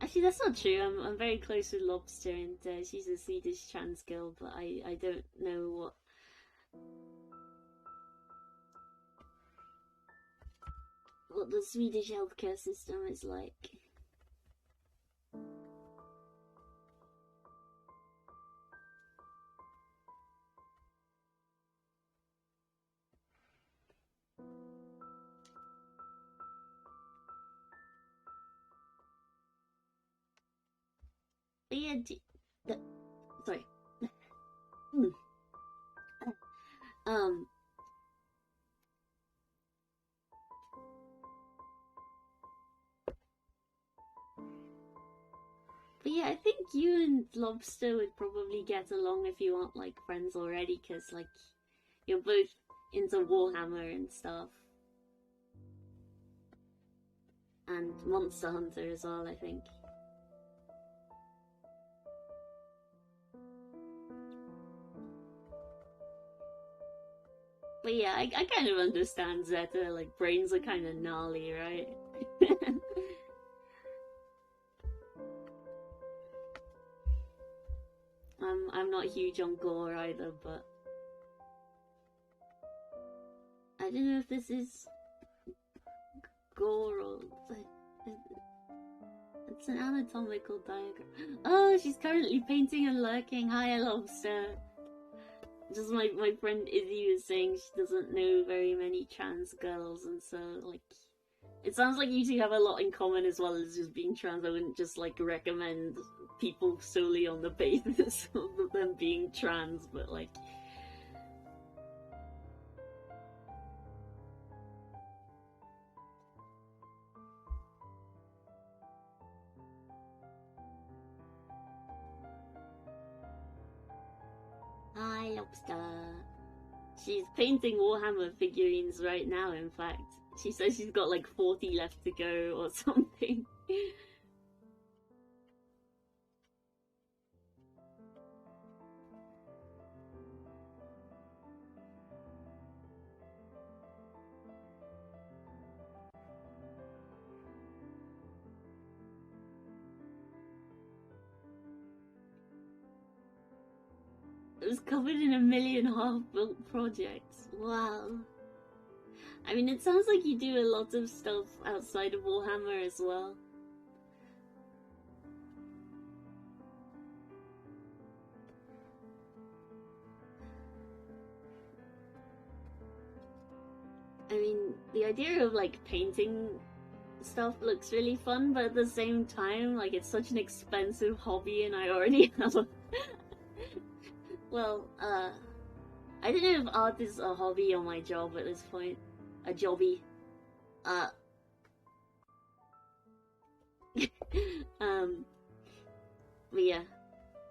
actually that's not true. I'm very close with Lobster, and she's a Swedish trans girl, but I don't know what the Swedish healthcare system is like. But yeah, sorry. But yeah, I think you and Lobster would probably get along if you aren't like friends already, because like you're both into Warhammer and stuff. And Monster Hunter as well, I think. But yeah, I kind of understand Zeta, like brains are kind of gnarly, right? I'm not huge on gore either, but I don't know if this is gore or it's an anatomical diagram. Oh, she's currently painting and lurking. Hi, Lobster. Just my friend Izzy was saying she doesn't know very many trans girls, and so like it sounds like you two have a lot in common as well as just being trans. I wouldn't just like recommend people solely on the basis of them being trans, but like Lobster. She's painting Warhammer figurines right now, in fact. She says she's got like 40 left to go or something. It was covered in 1.5 million half-built projects. Wow. I mean, it sounds like you do a lot of stuff outside of Warhammer as well. I mean, the idea of like painting stuff looks really fun, but at the same time, like, it's such an expensive hobby and I already have a... Well, I don't know if art is a hobby or my job at this point. A jobby. But yeah,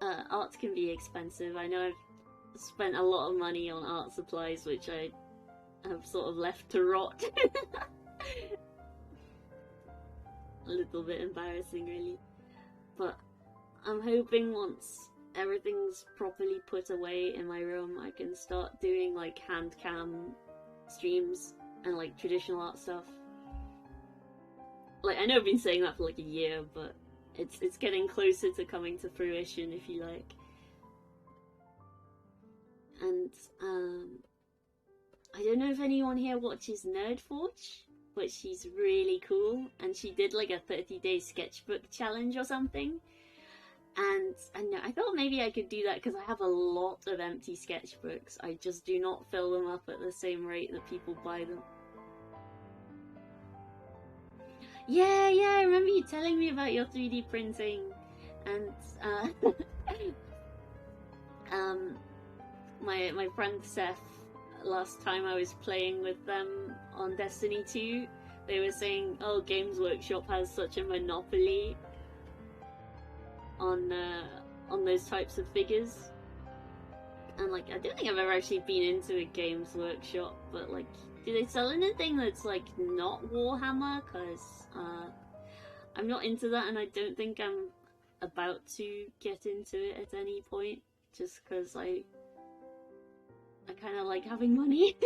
art can be expensive. I know I've spent a lot of money on art supplies, which I have sort of left to rot. A little bit embarrassing, really. But I'm hoping once everything's properly put away in my room, I can start doing like hand cam streams and like traditional art stuff. Like, I know I've been saying that for like a year, but it's getting closer to coming to fruition, if you like. And I don't know if anyone here watches Nerdforge, but she's really cool, and she did like a 30-day sketchbook challenge or something. And I thought maybe I could do that because I have a lot of empty sketchbooks. I just do not fill them up at the same rate that people buy them. Yeah, I remember you telling me about your 3D printing. And my friend Seth, last time I was playing with them on Destiny 2, they were saying, oh, Games Workshop has such a monopoly on those types of figures. And like, I don't think I've ever actually been into a Games Workshop, but like, do they sell anything that's like not Warhammer? Because I'm not into that, and I don't think I'm about to get into it at any point, just because I kind of like having money.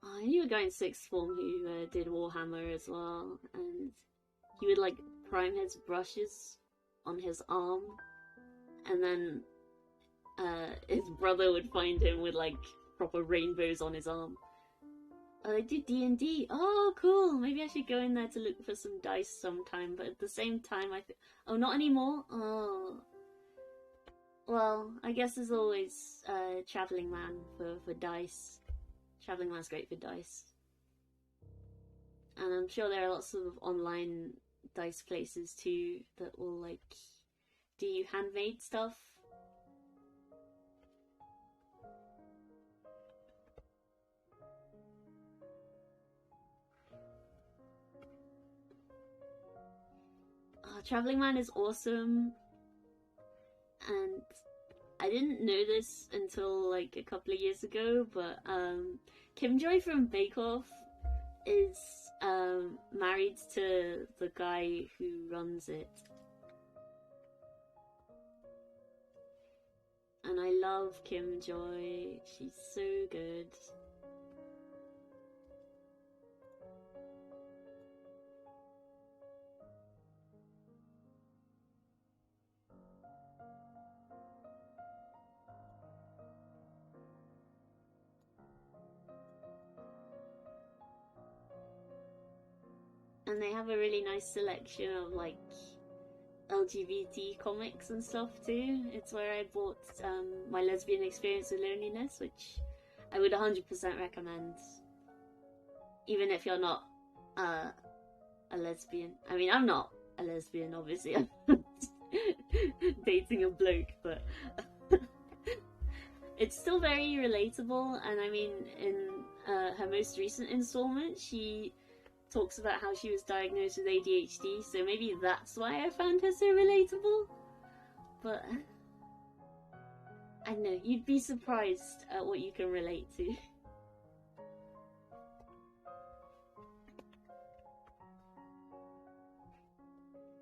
I knew a guy in sixth form who did Warhammer as well, and he would like prime his brushes on his arm, and then his brother would find him with like proper rainbows on his arm. They do D&D. Oh, cool. Maybe I should go in there to look for some dice sometime, but at the same time oh, not anymore? Oh. Well, I guess there's always Traveling Man for dice. Traveling Man's great for dice. And I'm sure there are lots of online dice places too that will like do you handmade stuff. Traveling Man is awesome, and I didn't know this until like a couple of years ago, but Kim Joy from Bake Off is married to the guy who runs it. And I love Kim Joy, she's so good. And they have a really nice selection of like LGBT comics and stuff too. It's where I bought My Lesbian Experience of Loneliness, which I would 100% recommend, even if you're not a lesbian. I mean, I'm not a lesbian, obviously. I'm dating a bloke, but it's still very relatable. And I mean, in her most recent installment, she talks about how she was diagnosed with ADHD, so maybe that's why I found her so relatable. But I don't know, you'd be surprised at what you can relate to.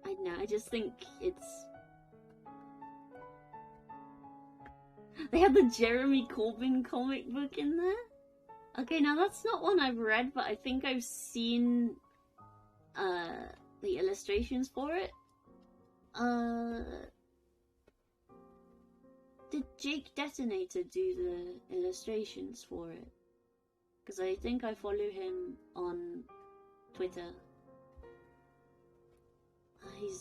I don't know, I just think it's... They had the Jeremy Corbyn comic book in there? Okay, now that's not one I've read, but I think I've seen the illustrations for it. Did Jake Detonator do the illustrations for it? Because I think I follow him on Twitter.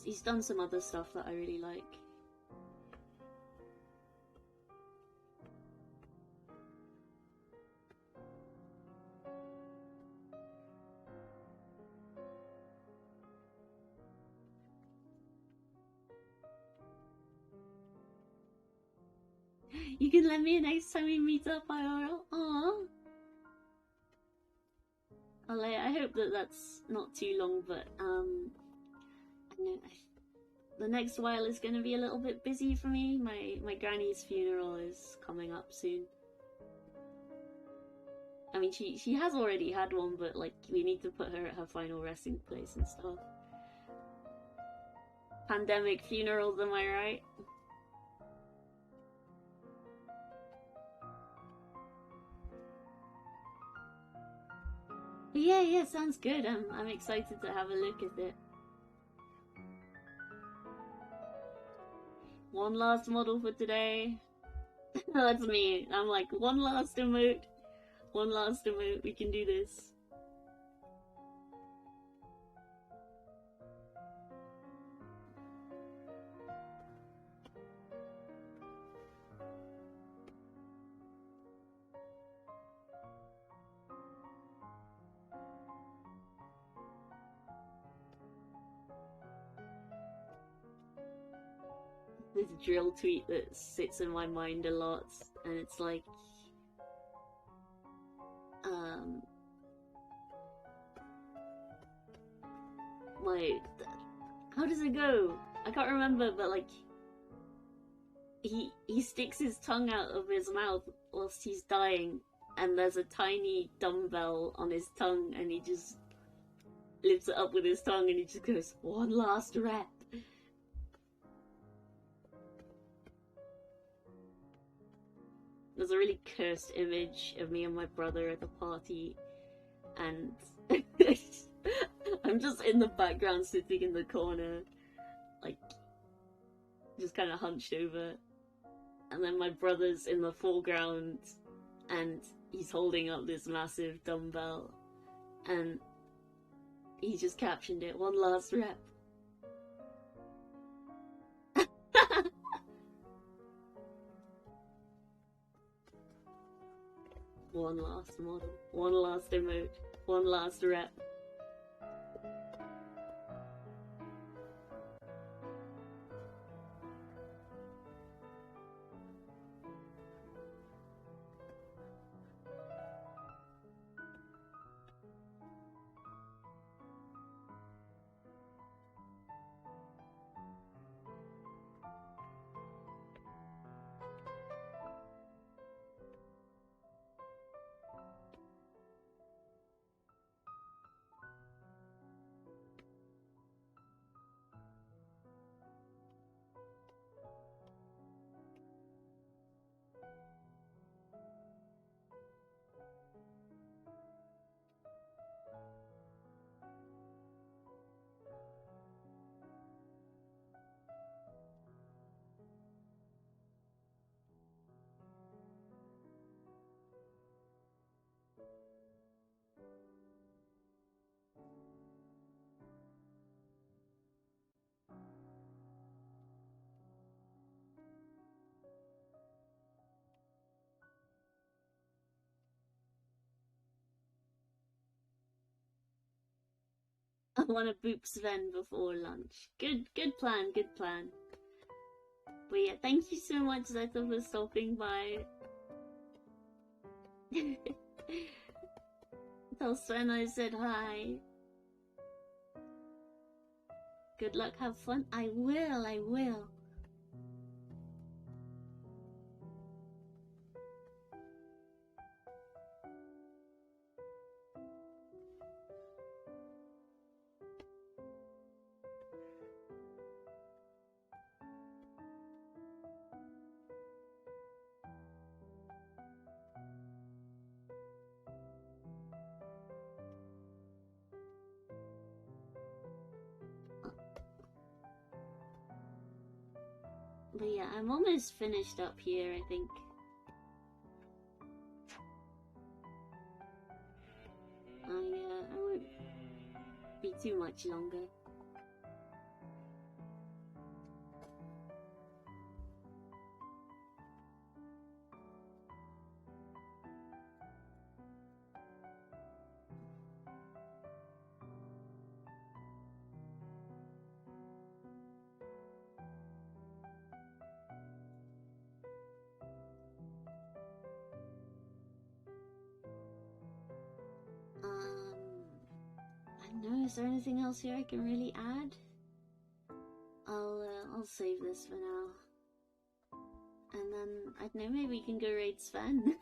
He's done some other stuff that I really like. You can let me know next time we meet up, IRL. Aww. I hope that that's not too long, but I know the next while is going to be a little bit busy for me. My granny's funeral is coming up soon. I mean, she has already had one, but like we need to put her at her final resting place and stuff. Pandemic funerals, am I right? Yeah, sounds good. I'm excited to have a look at it. One last model for today. That's me. I'm like, one last emote. One last emote. We can do this. This drill tweet that sits in my mind a lot, and it's like, how does it go? I can't remember, but like, he sticks his tongue out of his mouth whilst he's dying, and there's a tiny dumbbell on his tongue, and he just lifts it up with his tongue, and he just goes, one last rep. There's a really cursed image of me and my brother at the party, and I'm just in the background sitting in the corner, like, just kind of hunched over, and then my brother's in the foreground, and he's holding up this massive dumbbell, and he just captioned it, one last rep. One last model, one last emote, one last rep. I want to boop Sven before lunch. Good plan, good plan. But yeah, thank you so much, Zeta, for stopping by. Tell Sven I said hi. Good luck, have fun. I will, I will. But yeah, I'm almost finished up here, I think. I won't be too much longer. I don't know, is there anything else here I can really add? I'll save this for now. And then, I don't know, maybe we can go raid Sven.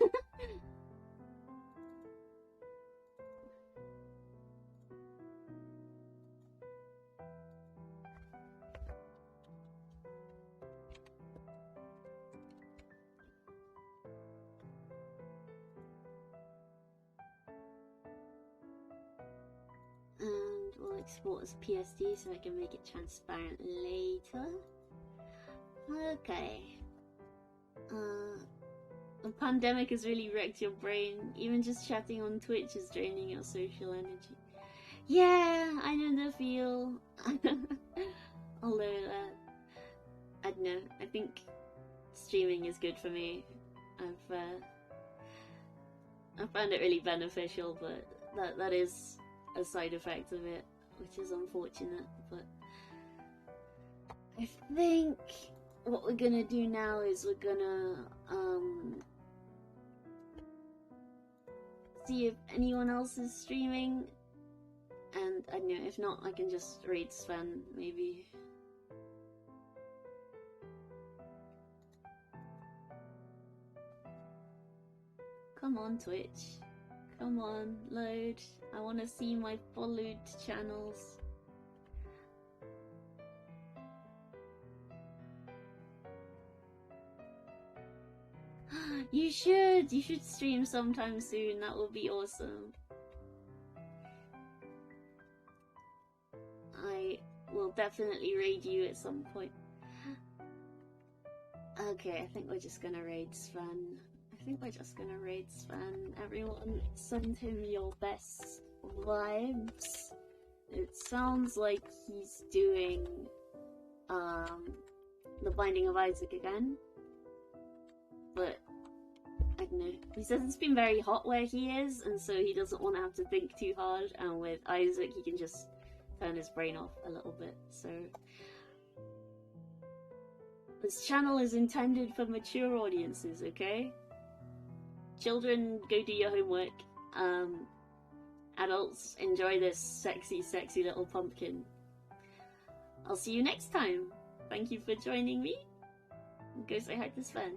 And we'll export as PSD so I can make it transparent later. Okay. The pandemic has really wrecked your brain. Even just chatting on Twitch is draining your social energy. Yeah, I know the feel. Although, I don't know, I think streaming is good for me. I found it really beneficial, but that is a side effect of it, which is unfortunate. But I think what we're gonna do now is we're gonna see if anyone else is streaming, and I don't know, if not, I can just raid Sven maybe. Come on, Twitch. Come on, load. I want to see my followed channels. You should stream sometime soon. That would be awesome. I will definitely raid you at some point. Okay, I think we're just gonna raid Sven. Everyone, send him your best vibes. It sounds like he's doing The Binding of Isaac again, but I don't know. He says it's been very hot where he is, and so he doesn't want to have to think too hard, and with Isaac he can just turn his brain off a little bit. So this channel is intended for mature audiences, okay? Children, go do your homework. Adults, enjoy this sexy, sexy little pumpkin. I'll see you next time. Thank you for joining me. Go say hi to Sven.